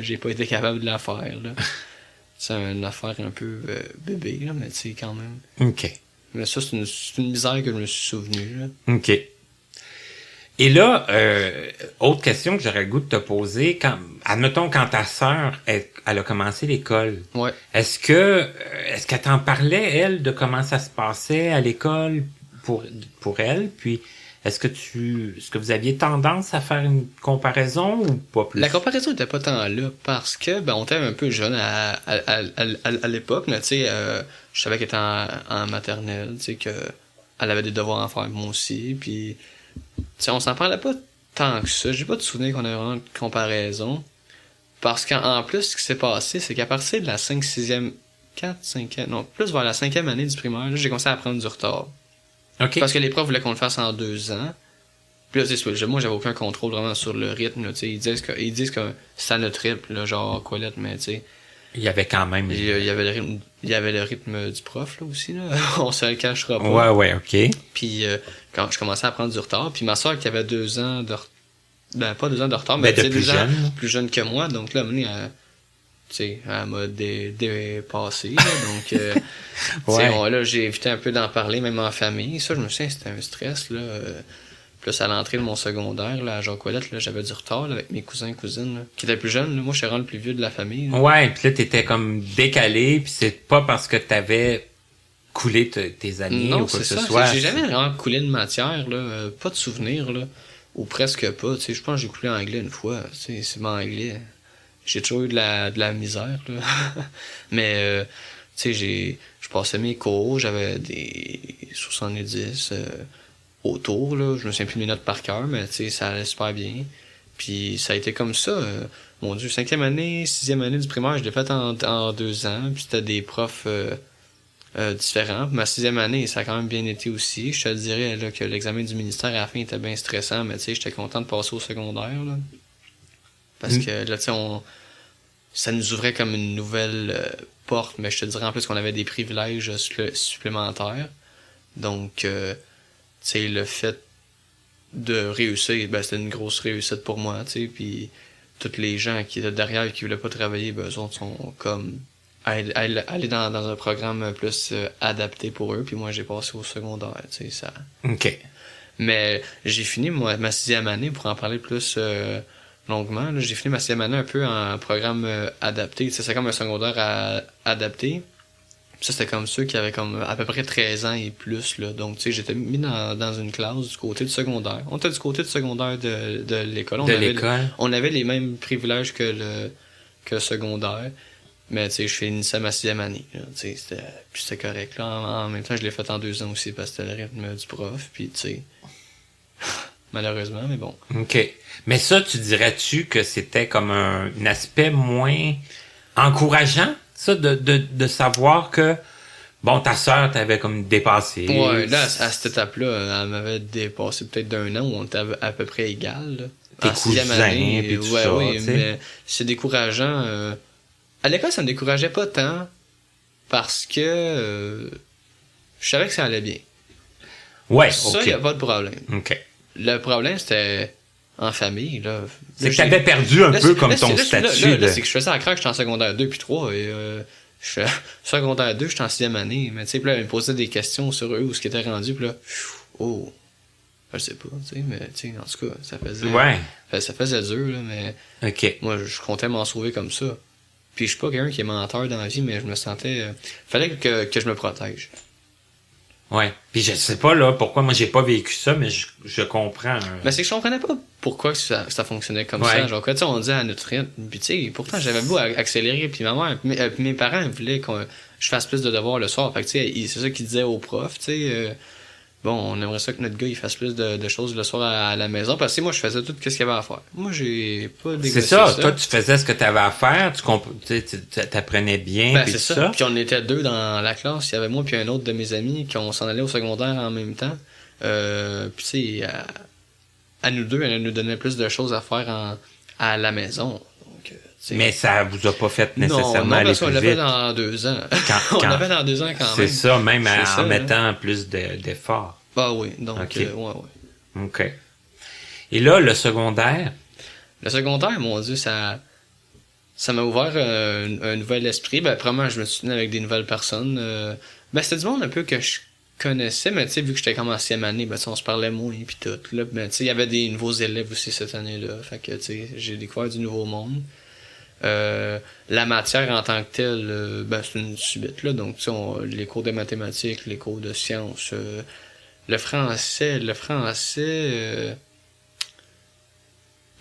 [SPEAKER 4] j'ai pas été capable de la faire, là. C'est une affaire un peu bébé, là, mais tu sais, quand même.
[SPEAKER 3] OK.
[SPEAKER 4] Mais ça, c'est une misère que je me suis souvenu, là.
[SPEAKER 3] OK. Et là, autre question que j'aurais le goût de te poser, admettons, quand ta sœur, elle a commencé l'école,
[SPEAKER 4] Ouais.
[SPEAKER 3] est-ce qu'elle t'en parlait, elle, de comment ça se passait à l'école pour elle? Puis, est-ce que vous aviez tendance à faire une comparaison ou pas plus?
[SPEAKER 4] La comparaison était pas tant là, parce que, ben, on était un peu jeune à l'époque, mais tu sais, je savais qu'elle était en maternelle, tu sais, qu'elle avait des devoirs à faire, moi aussi, puis... T'sais, on s'en parlait pas tant que ça. J'ai pas de souvenir qu'on ait vraiment de comparaison. Parce qu'en plus, ce qui s'est passé, c'est qu'à partir de la 5e vers la 5e année du primaire, là, j'ai commencé à prendre du retard.
[SPEAKER 3] OK.
[SPEAKER 4] Parce que les profs voulaient qu'on le fasse en 2 ans. Puis là, moi, j'avais aucun contrôle vraiment sur le rythme, là, tu sais. Ils disent que c'est à notre rythme, là, genre Colette, mais tu sais.
[SPEAKER 3] Il y avait quand même...
[SPEAKER 4] Il y avait le rythme du prof, là, aussi, là. On se le cachera pas.
[SPEAKER 3] Ouais, OK.
[SPEAKER 4] Puis quand je commençais à prendre du retard, puis ma soeur qui avait 2 ans de retard, ben pas 2 ans de retard, mais
[SPEAKER 3] de
[SPEAKER 4] tu sais,
[SPEAKER 3] plus
[SPEAKER 4] 2 ans
[SPEAKER 3] jeune.
[SPEAKER 4] plus jeune que moi, donc là, tu sais, elle m'a dépassé, là, donc
[SPEAKER 3] Ouais.
[SPEAKER 4] là, j'ai évité un peu d'en parler, même en famille. Ça, je me souviens, c'était un stress, là. Plus à l'entrée de mon secondaire, là, à Jacques-Ouellette, là, j'avais du retard, là, avec mes cousins et cousines, là, qui étaient plus jeunes, là. Moi, je suis vraiment le plus vieux de la famille, là.
[SPEAKER 3] Ouais, puis là, t'étais comme décalé, puis c'est pas parce que t'avais coulé tes années
[SPEAKER 4] Non,
[SPEAKER 3] ou quoi que
[SPEAKER 4] c'est
[SPEAKER 3] ce
[SPEAKER 4] ça.
[SPEAKER 3] soit.
[SPEAKER 4] J'ai jamais vraiment coulé de matière, là. Pas de souvenir, là. Ou presque pas. Tu sais, je pense que j'ai coulé anglais une fois. Tu sais, c'est mon anglais. J'ai toujours eu de la misère, là. Mais, tu sais, je passais mes cours, j'avais des 70 autour, là. Je me souviens plus de mes notes par cœur, mais, tu sais, ça allait super bien. Puis ça a été comme ça. Mon Dieu, 5e année, 6e année du primaire, je l'ai fait en 2 ans. Puis c'était des profs différents. Ma 6e année, ça a quand même bien été aussi. Je te dirais là, que l'examen du ministère à la fin était bien stressant, mais tu sais, j'étais content de passer au secondaire. Là. Parce que là, tu sais, ça nous ouvrait comme une nouvelle porte, mais je te dirais en plus qu'on avait des privilèges supplémentaires. Donc, tu sais, le fait de réussir, ben c'était une grosse réussite pour moi, tu sais, puis tous les gens qui étaient derrière et qui voulaient pas travailler, ben eux autres sont comme aller dans un programme plus adapté pour eux, puis moi j'ai passé au secondaire, tu sais, ça.
[SPEAKER 3] OK.
[SPEAKER 4] Mais j'ai fini ma 6e année, pour en parler plus longuement, là, j'ai fini ma 6e année un peu en programme adapté, tu sais, c'est comme un secondaire adapté. Ça, c'était comme ceux qui avaient comme à peu près 13 ans et plus, là. Donc, tu sais, j'étais mis dans une classe du côté du secondaire. On était du côté du secondaire de l'école. On avait les mêmes privilèges que le secondaire. Mais, tu sais, je finissais ma 6e année, là. Tu sais, c'était correct, là. En même temps, je l'ai fait en 2 ans aussi parce que c'était le rythme du prof. Puis, tu sais, malheureusement, mais bon.
[SPEAKER 3] OK. Mais ça, tu dirais-tu que c'était comme un aspect moins encourageant? Ça, de savoir que, bon, ta sœur t'avait comme dépassé.
[SPEAKER 4] Ouais, là, à cette étape-là, elle m'avait dépassé peut-être d'1 an où on était à peu près égal, là.
[SPEAKER 3] Tes
[SPEAKER 4] En 6e
[SPEAKER 3] cousins,
[SPEAKER 4] année,
[SPEAKER 3] puis tout
[SPEAKER 4] ouais,
[SPEAKER 3] ça,
[SPEAKER 4] oui,
[SPEAKER 3] t'sais.
[SPEAKER 4] mais c'est décourageant. À l'école, ça me décourageait pas tant parce que je savais que ça allait bien.
[SPEAKER 3] Ouais,
[SPEAKER 4] Ça,
[SPEAKER 3] OK.
[SPEAKER 4] y a pas de problème.
[SPEAKER 3] OK.
[SPEAKER 4] Le problème, c'était en famille, là.
[SPEAKER 3] C'est que t'avais perdu un peu comme ton statut.
[SPEAKER 4] Là, c'est que je faisais à craque, j'étais en secondaire 2 puis 3 et je suis secondaire 2, j'étais en 6e année. Mais tu sais, puis là, elle me posait des questions sur eux, où ce qui était rendu, puis là, oh, je sais pas, tu sais, mais tu sais, en tout cas, ça faisait...
[SPEAKER 3] Ouais.
[SPEAKER 4] Ça faisait dur, là, mais
[SPEAKER 3] OK.
[SPEAKER 4] moi, je comptais m'en sauver comme ça. Puis je suis pas quelqu'un qui est menteur dans la vie, mais je me sentais... fallait que je me protège.
[SPEAKER 3] Ouais. Puis je sais pas, là, pourquoi moi j'ai pas vécu ça, mais je comprends.
[SPEAKER 4] Mais c'est que je comprenais pas pourquoi que ça fonctionnait comme
[SPEAKER 3] Ouais.
[SPEAKER 4] ça. Genre, tu sais, on disait à notre rythme. Puis tu sais, pourtant, j'avais beau accélérer. Puis ma mère, mes parents voulaient que je fasse plus de devoirs le soir. Fait que tu sais, c'est ça qu'ils disaient aux profs, tu sais. bon, on aimerait ça que notre gars il fasse plus de choses le soir à la maison. Parce que moi, je faisais tout ce qu'il y avait à faire. Moi, j'ai pas négocié
[SPEAKER 3] C'est ça. Toi, tu faisais ce que tu avais à faire, tu apprenais bien.
[SPEAKER 4] Ben,
[SPEAKER 3] puis
[SPEAKER 4] c'est
[SPEAKER 3] tout
[SPEAKER 4] ça. Puis on était 2 dans la classe. Il y avait moi puis un autre de mes amis qui on s'en allait au secondaire en même temps. Puis tu sais, à nous deux, elle nous donnait plus de choses à faire à la maison. Donc,
[SPEAKER 3] mais ça vous a pas fait nécessairement
[SPEAKER 4] non,
[SPEAKER 3] aller
[SPEAKER 4] parce qu'on
[SPEAKER 3] plus
[SPEAKER 4] l'a fait
[SPEAKER 3] vite.
[SPEAKER 4] dans 2 ans. On l'a fait dans 2 ans quand même.
[SPEAKER 3] C'est ça, même
[SPEAKER 4] C'est
[SPEAKER 3] en
[SPEAKER 4] ça,
[SPEAKER 3] mettant plus d'efforts.
[SPEAKER 4] Ah oui, donc
[SPEAKER 3] Ok.
[SPEAKER 4] ouais.
[SPEAKER 3] OK. Et là, le secondaire,
[SPEAKER 4] Le secondaire, mon Dieu, ça m'a ouvert un nouvel esprit. Ben, premièrement, je me suis tenu avec des nouvelles personnes. Ben, c'était du monde un peu que je connaissais, mais tu sais, vu que j'étais comme en 6e année, ben, on se parlait moins, puis tout. Là, ben, tu sais, il y avait des nouveaux élèves aussi cette année-là. Fait que, tu sais, j'ai découvert du nouveau monde. La matière en tant que telle, ben, c'est une subite, là. Donc, tu sais, les cours de mathématiques, les cours de sciences, le français, là,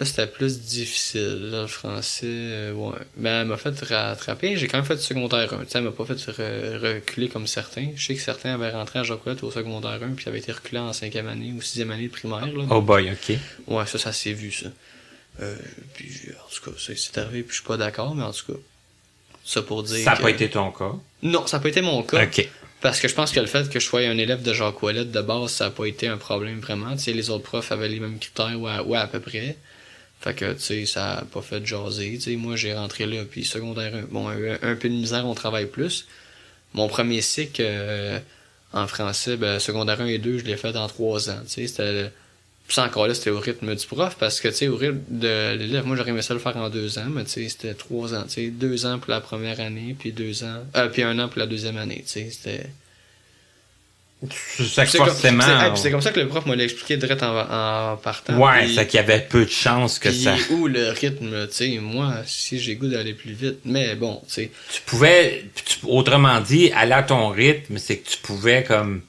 [SPEAKER 4] c'était plus difficile, là, le français, ouais. Ben, elle m'a fait rattraper. J'ai quand même fait du secondaire 1. Tu sais, elle m'a pas fait reculer comme certains. Je sais que certains avaient rentré à Jacques-Colette au secondaire 1 puis avaient été reculés en 5e année ou 6e année de primaire, là.
[SPEAKER 3] oh boy, OK.
[SPEAKER 4] Ouais, ça s'est vu, ça. Puis, en tout cas, c'est arrivé puis je suis pas d'accord, mais en tout cas, ça pour dire
[SPEAKER 3] Ça n'a
[SPEAKER 4] que...
[SPEAKER 3] pas été ton cas.
[SPEAKER 4] Non, ça n'a pas été mon cas.
[SPEAKER 3] OK.
[SPEAKER 4] Parce que je pense que le fait que je sois un élève de Jacques-Colette de base, ça n'a pas été un problème vraiment. Tu sais, les autres profs avaient les mêmes critères, ouais, à peu près. Fait que, tu sais, ça a pas fait jaser. Tu sais, moi, j'ai rentré là, puis secondaire 1, bon, un peu de misère, on travaille plus. Mon premier cycle en français, ben, secondaire 1 et 2, je l'ai fait en 3 ans. Tu sais, c'était... Puis ça, encore là, c'était au rythme du prof, parce que, tu sais, au rythme de l'élève, moi, j'aurais aimé ça le faire en 2 ans, mais tu sais, c'était 3 ans. Tu sais, 2 ans pour la première année, puis 2 ans... puis 1 an pour la deuxième année, tu sais, c'était...
[SPEAKER 3] C'est forcément...
[SPEAKER 4] C'est comme ça que le prof m'a expliqué direct en partant.
[SPEAKER 3] Ouais,
[SPEAKER 4] puis,
[SPEAKER 3] c'est qu'il y avait peu de chances que
[SPEAKER 4] puis
[SPEAKER 3] ça...
[SPEAKER 4] où le rythme, tu sais, moi, si j'ai goût d'aller plus vite, mais bon, tu sais...
[SPEAKER 3] Tu pouvais, autrement dit, aller à ton rythme, c'est que tu pouvais comme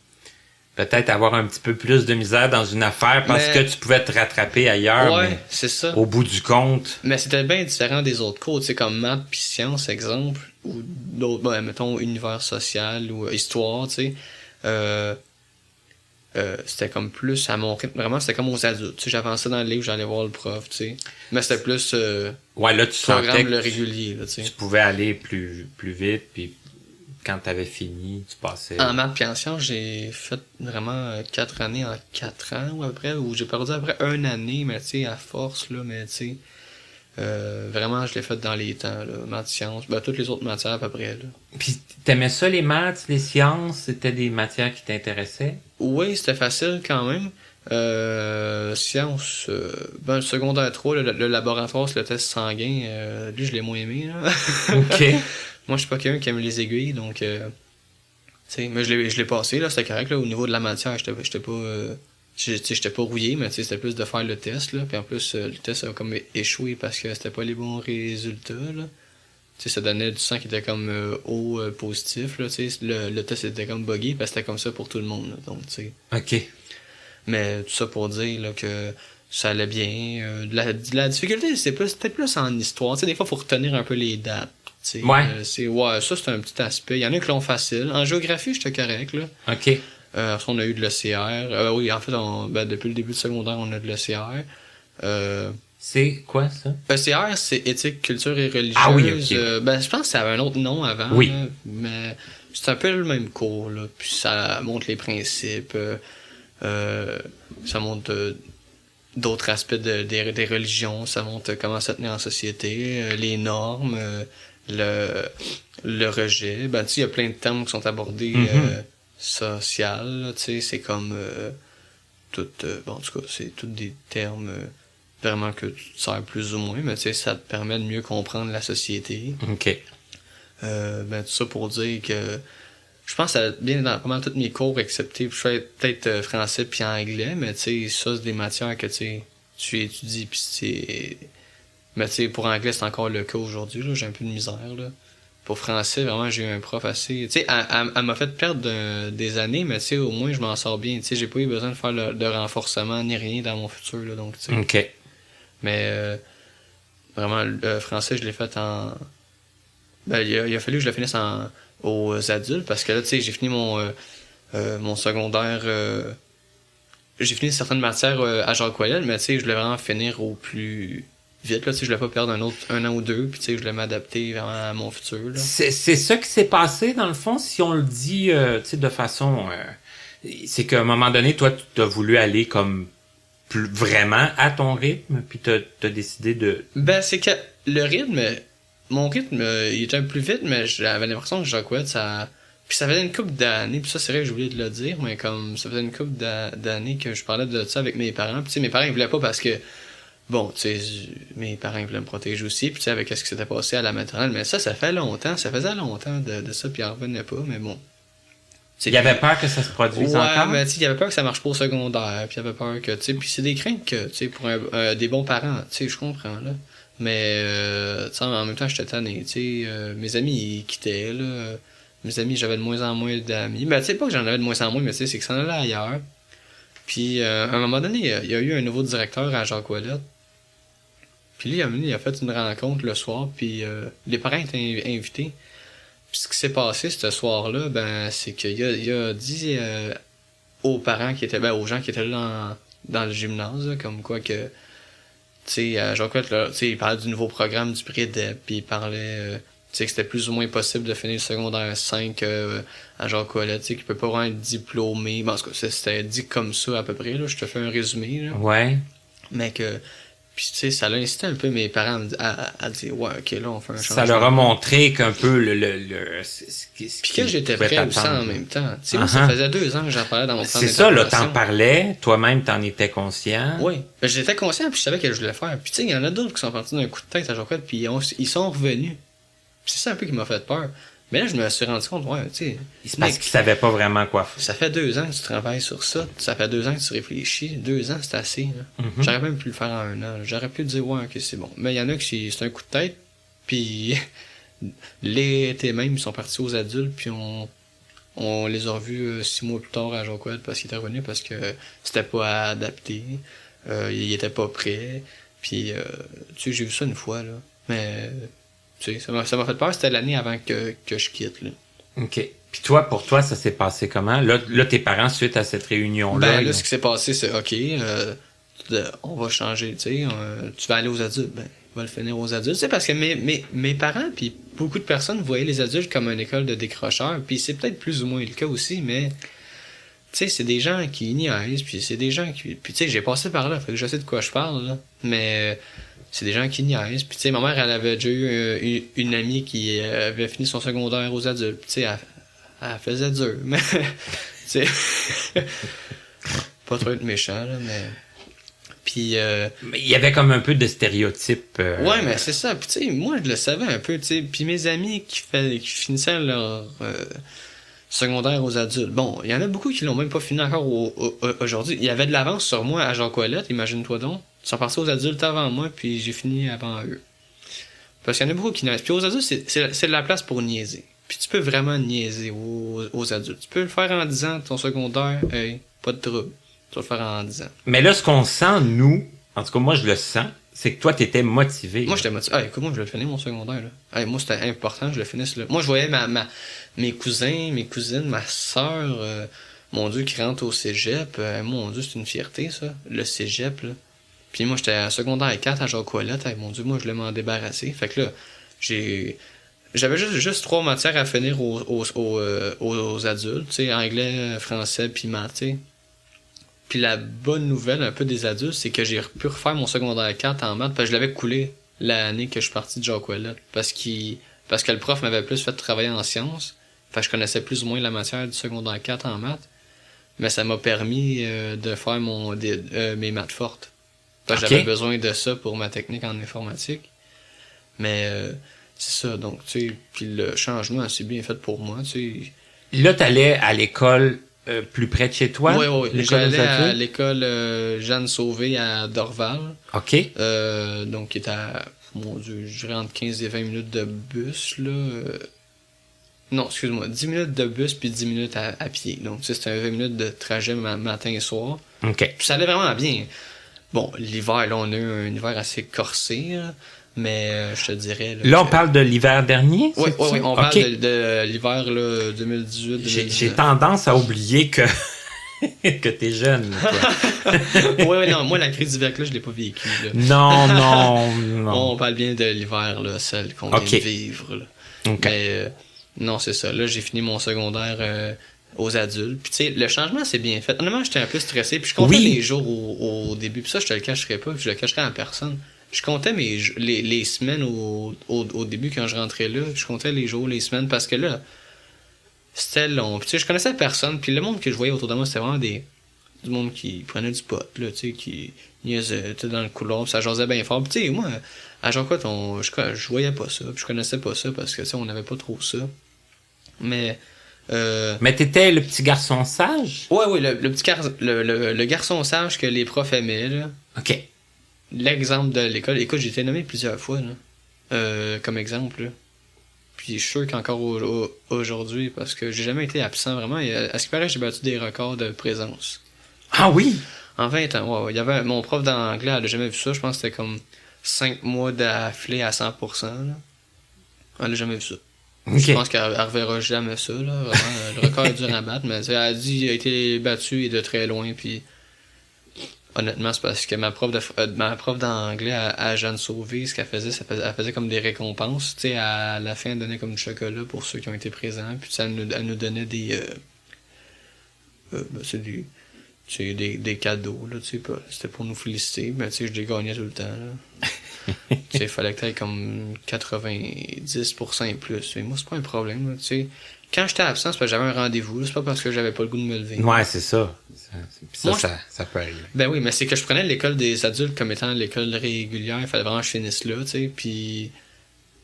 [SPEAKER 3] peut-être avoir un petit peu plus de misère dans une affaire parce que tu pouvais te rattraper ailleurs.
[SPEAKER 4] Ouais,
[SPEAKER 3] mais
[SPEAKER 4] c'est ça.
[SPEAKER 3] au bout du compte...
[SPEAKER 4] Mais c'était bien différent des autres cours, tu sais, comme maths puis sciences, exemple, ou d'autres, ben, mettons, univers social ou histoire, tu sais. C'était comme plus à mon rythme. Vraiment, c'était comme aux adultes. Tu sais, j'avançais dans le livre, j'allais voir le prof, tu sais. Mais c'était plus
[SPEAKER 3] ouais, là, tu sentais
[SPEAKER 4] programme
[SPEAKER 3] que
[SPEAKER 4] le régulier, là, tu
[SPEAKER 3] tu
[SPEAKER 4] sais.
[SPEAKER 3] pouvais aller plus vite, puis quand t'avais fini, tu passais...
[SPEAKER 4] En maths puis en sciences, j'ai fait vraiment 4 années en 4 ans, ou à peu près, où j'ai perdu après 1 année, mais tu sais, à force, là, mais tu sais... vraiment, je l'ai fait dans les temps, là. Maths, sciences, ben, toutes les autres matières à peu près, là.
[SPEAKER 3] Puis t'aimais ça, les maths, les sciences? C'était des matières qui t'intéressaient?
[SPEAKER 4] Oui, c'était facile quand même. Sciences, ben, le secondaire 3, le laboratoire, c'est le test sanguin. Lui, je l'ai moins aimé, là.
[SPEAKER 3] OK.
[SPEAKER 4] Moi, je suis pas quelqu'un qui aime les aiguilles, donc... tu sais, mais je l'ai passé, là, c'était correct, là. Au niveau de la matière, j'étais pas... j'étais pas rouillé, mais tu sais, c'était plus de faire le test, là. Puis en plus, le test a comme échoué parce que c'était pas les bons résultats, là. Tu sais, ça donnait du sang qui était comme haut positif, là, tu sais. Le test était comme buggé, parce que c'était comme ça pour tout le monde, là. Donc, tu sais.
[SPEAKER 3] OK.
[SPEAKER 4] Mais tout ça pour dire, là, que ça allait bien. De la difficulté, c'est peut-être plus en histoire. Tu sais, des fois, il faut retenir un peu les dates. Tu sais.
[SPEAKER 3] Ouais.
[SPEAKER 4] Ça, c'est un petit aspect. Il y en a qui l'ont facile. En géographie, j'étais correct, là.
[SPEAKER 3] OK.
[SPEAKER 4] On a eu de l'ECR. Oui, en fait, depuis le début du secondaire, on a de l'ECR.
[SPEAKER 3] C'est quoi, ça?
[SPEAKER 4] ECR, c'est éthique, culture et religieuse.
[SPEAKER 3] Ah oui, ok.
[SPEAKER 4] Ben, je pense que ça avait un autre nom avant.
[SPEAKER 3] Oui.
[SPEAKER 4] Là, mais c'est un peu le même cours, là. Puis ça montre les principes. Ça montre d'autres aspects des religions. Ça montre comment se tenir en société, les normes, le rejet. Ben, tu sais, il y a plein de thèmes qui sont abordés social, là, tu sais, c'est comme bon, en tout cas, c'est tous des termes vraiment que tu te sers plus ou moins, mais tu sais, ça te permet de mieux comprendre la société.
[SPEAKER 3] OK.
[SPEAKER 4] Ben, tout ça pour dire que je pense que ça bien dans pas mal tous mes cours, excepté, je fais peut-être français puis anglais, mais tu sais, ça, c'est des matières que tu étudies, puis c'est... Mais tu sais, pour anglais, c'est encore le cas aujourd'hui, là, j'ai un peu de misère, là. Pour français, vraiment, j'ai eu un prof assez... Tu sais, elle m'a fait perdre des années, mais tu sais, au moins, je m'en sors bien. Tu sais, j'ai pas eu besoin de faire de renforcement ni rien dans mon futur, là, donc, tu sais.
[SPEAKER 3] OK.
[SPEAKER 4] Mais, vraiment, le français, je l'ai fait en... Ben, il a fallu que je le finisse aux adultes, parce que là, tu sais, j'ai fini mon secondaire j'ai fini certaines matières à Jacques Ouellet, mais tu sais, je voulais vraiment finir au plus vite, là, tu sais, je voulais pas perdre un an ou deux, puis tu sais, je voulais m'adapter vraiment à mon futur, là.
[SPEAKER 3] C'est ça qui s'est passé, dans le fond, si on le dit, tu sais, de façon... c'est qu'à un moment donné, toi, tu as voulu aller comme vraiment à ton rythme, puis t'as décidé de...
[SPEAKER 4] Ben, c'est que le rythme, mon rythme, il était un peu plus vite, mais j'avais l'impression que Jacques Ouellet, ça... Puis ça faisait une couple d'années, puis ça, c'est vrai que j'ai oublié de le dire, mais comme ça faisait une couple d'années que je parlais de ça avec mes parents, puis tu sais, mes parents, ils voulaient pas parce que... Bon, tu sais, mes parents ils voulaient me protéger aussi, puis tu sais, avec ce qui s'était passé à la maternelle, mais ça fait longtemps, ça faisait longtemps de ça, puis ils en revenaient pas, mais bon.
[SPEAKER 3] Il y avait peur que ça se produise encore?
[SPEAKER 4] Ouais, mais tu sais, il y avait peur que ça marche pas au secondaire, puis il y avait peur que, tu sais, puis c'est des craintes que, tu sais, pour des bons parents, tu sais, je comprends, là. Mais, tu sais, en même temps, j'étais tanné, tu sais, mes amis, ils quittaient, là. Mes amis, j'avais de moins en moins d'amis. Ben, tu sais, pas que j'en avais de moins en moins, mais tu sais, c'est que ça en allait ailleurs. Puis, à un moment donné, il y a eu un nouveau directeur à Jacques Ouellet. Puis lui, il a fait une rencontre le soir, puis les parents étaient invités. Puis ce qui s'est passé ce soir-là, ben c'est qu'il a dit aux parents qui étaient, aux gens qui étaient là dans le gymnase, là, comme quoi que, tu sais, Jacques Ouellet, tu sais, il parlait du nouveau programme du Prédep, puis il parlait, tu sais, que c'était plus ou moins possible de finir le secondaire 5 à Jacques Ouellet, tu sais, qu'il peut pas vraiment être diplômé. Bon, en tout cas, c'était dit comme ça à peu près, là, je te fais un résumé, là.
[SPEAKER 3] Ouais.
[SPEAKER 4] Mais que... Puis, tu sais, ça l'a incité un peu mes parents à dire, ouais, ok, là, on fait un changement.
[SPEAKER 3] Ça leur a montré qu'un peu
[SPEAKER 4] Puis que j'étais prêt aussi en même temps. Tu sais, moi, ça faisait 2 ans que j'en parlais dans mon plan
[SPEAKER 3] C'est ça, là, t'en parlais, toi-même, t'en étais conscient.
[SPEAKER 4] Oui. Ben, j'étais conscient, puis je savais que je voulais faire. Puis, tu sais, il y en a d'autres qui sont partis d'un coup de tête à Jacques Ouellet, puis ils sont revenus. Puis c'est ça un peu qui m'a fait peur. Mais là, je me suis rendu compte, ouais, tu sais.
[SPEAKER 3] C'est parce qu'ils savaient pas vraiment quoi faire.
[SPEAKER 4] Ça fait 2 ans que tu travailles sur ça. Ça fait 2 ans que tu réfléchis. 2 ans, c'est assez. Là. J'aurais même pu le faire en 1 an. J'aurais pu dire, ouais, ok, c'est bon. Mais il y en a qui c'est un coup de tête. Puis l'été même, ils sont partis aux adultes. Puis on les a revus 6 mois plus tard à Jacques Ouellet parce qu'ils étaient revenus parce que c'était pas adapté. Ils étaient pas prêts. Puis, tu sais, j'ai vu ça une fois, là. Mais... Tu sais, ça m'a fait peur, c'était l'année avant que je quitte, là.
[SPEAKER 3] OK. Puis toi, pour toi, ça s'est passé comment? Là, tes parents, suite à cette réunion-là...
[SPEAKER 4] Ben là, ce qui s'est passé, c'est OK, on va changer, tu sais, tu vas aller aux adultes, ben, on va le finir aux adultes. Tu sais, parce que mes parents, puis beaucoup de personnes voyaient les adultes comme une école de décrocheurs, puis c'est peut-être plus ou moins le cas aussi, mais... Tu sais, c'est des gens qui niaisent, puis c'est des gens qui... Puis tu sais, j'ai passé par là, fait que je sais de quoi je parle, là, mais... C'est des gens qui niaisent. Puis, tu sais, ma mère, elle avait déjà eu une amie qui avait fini son secondaire aux adultes. Puis, tu sais, elle faisait dur. Mais, tu sais, pas trop être méchant, là, mais... Puis...
[SPEAKER 3] Mais il y avait comme un peu de stéréotypes.
[SPEAKER 4] Ouais, mais c'est ça. Puis, tu sais, moi, je le savais un peu, tu sais. Puis, mes amis qui finissaient leur secondaire aux adultes. Bon, il y en a beaucoup qui l'ont même pas fini encore aujourd'hui. Il y avait de l'avance sur moi à Jacques Ouellet, imagine-toi donc. Ils sont partis aux adultes avant moi, puis j'ai fini avant eux. Parce qu'il y en a beaucoup qui niaisent. Puis aux adultes, c'est de la place pour niaiser. Puis tu peux vraiment niaiser aux adultes. Tu peux le faire en disant ton secondaire, hey, pas de trouble. Tu vas le faire en disant.
[SPEAKER 3] Mais là, ce qu'on sent, nous, en tout cas, moi, je le sens, c'est que toi, t'étais motivé.
[SPEAKER 4] Moi, j'étais motivé. Ah, écoute, moi, je voulais finir mon secondaire, là. Hey, moi, c'était important, je le finisse, là. Moi, je voyais mes cousins, mes cousines, ma sœur, mon Dieu, qui rentre au cégep. Mon Dieu, c'est une fierté, ça. Le cégep, là. Puis moi, j'étais à secondaire 4 à Jacques Ouellet. Mon Dieu, moi, je voulais m'en débarrasser. Fait que là, j'avais juste 3 matières à finir aux adultes. Tu sais, anglais, français, puis maths, tu sais. Puis la bonne nouvelle, un peu des adultes, c'est que j'ai pu refaire mon secondaire 4 en maths, parce que je l'avais coulé l'année que je suis parti de Jacques Ouellet. Parce que le prof m'avait plus fait travailler en sciences. Fait que je connaissais plus ou moins la matière du secondaire 4 en maths. Mais ça m'a permis de faire mes maths fortes. Parce que j'avais besoin de ça pour ma technique en informatique. Mais c'est ça, donc, tu sais, puis le changement a assez bien fait pour moi, tu sais.
[SPEAKER 3] Là, t'allais à l'école plus près de chez toi?
[SPEAKER 4] Oui. J'allais à l'école Jeanne Sauvé à Dorval.
[SPEAKER 3] OK.
[SPEAKER 4] Donc, qui est à, mon Dieu, je dirais entre 15 et 20 minutes de bus, là. Non, excuse-moi, 10 minutes de bus puis 10 minutes à pied. Donc, tu sais, c'était un 20 minutes de trajet matin et soir.
[SPEAKER 3] OK.
[SPEAKER 4] Puis ça allait vraiment bien. Bon, l'hiver, là, on a eu un hiver assez corsé, là, mais je te dirais...
[SPEAKER 3] Là, on parle de l'hiver dernier?
[SPEAKER 4] Oui, on parle de l'hiver là, 2018-2019.
[SPEAKER 3] J'ai tendance à oublier que que t'es jeune, toi.
[SPEAKER 4] Ouais, non, moi, la crise du verglas, je l'ai pas vécue, là.
[SPEAKER 3] Non.
[SPEAKER 4] On parle bien de l'hiver, là, celle qu'on vient de vivre, là.
[SPEAKER 3] OK.
[SPEAKER 4] Mais, non, c'est ça. Là, j'ai fini mon secondaire aux adultes. Puis, tu sais, le changement, c'est bien fait. Honnêtement, j'étais un peu stressé. Puis, je comptais les jours au début. Puis ça, je te le cacherai pas. Puis, je le cacherai à personne. Je comptais les semaines au début, quand je rentrais là. Je comptais les jours, les semaines. Parce que là, c'était long. Puis, tu sais, je connaissais personne. Puis, le monde que je voyais autour de moi, c'était vraiment du monde qui prenait du pot, là, tu sais, qui niaisait dans le couloir. Puis, ça jasait bien fort. Puis, tu sais, moi, à Jean-Claude, je voyais pas ça. Puis, je connaissais pas ça parce que, tu sais, on n'avait pas trop ça. Mais
[SPEAKER 3] t'étais le petit garçon sage?
[SPEAKER 4] Ouais, le garçon sage que les profs aimaient, là.
[SPEAKER 3] OK.
[SPEAKER 4] L'exemple de l'école. Écoute, j'ai été nommé plusieurs fois, là, comme exemple, là. Puis je suis sûr qu'encore aujourd'hui, parce que j'ai jamais été absent, vraiment. Et à ce qui paraît, j'ai battu des records de présence.
[SPEAKER 3] Ah oui?
[SPEAKER 4] En 20 ans, ouais. Il y avait mon prof d'anglais, elle a jamais vu ça. Je pense que c'était comme 5 mois d'affilée à 100%, là. Elle a jamais vu ça.
[SPEAKER 3] Okay.
[SPEAKER 4] Je pense qu'elle reverra jamais ça, là. Vraiment, le record est dur à battre, mais elle a dit qu'il a été battu et de très loin, puis honnêtement, c'est parce que ma prof d'anglais à Jeanne Sauvé, ce qu'elle faisait, elle faisait comme des récompenses. Tu sais, à la fin, elle donnait comme du chocolat pour ceux qui ont été présents, puis elle nous donnait des des cadeaux, là, tu sais, c'était pour nous féliciter, mais tu sais, je les gagnais tout le temps, là. Tu sais, il fallait que t'ailles comme 90% et plus. Et moi, c'est pas un problème, là, tu sais. Quand j'étais absent, c'est parce que j'avais un rendez-vous, là, c'est pas parce que j'avais pas le goût de me lever.
[SPEAKER 3] Ouais, c'est ça. Ça peut arriver.
[SPEAKER 4] Ben oui, mais c'est que je prenais l'école des adultes comme étant l'école régulière, il fallait vraiment que je finisse là, tu sais, puis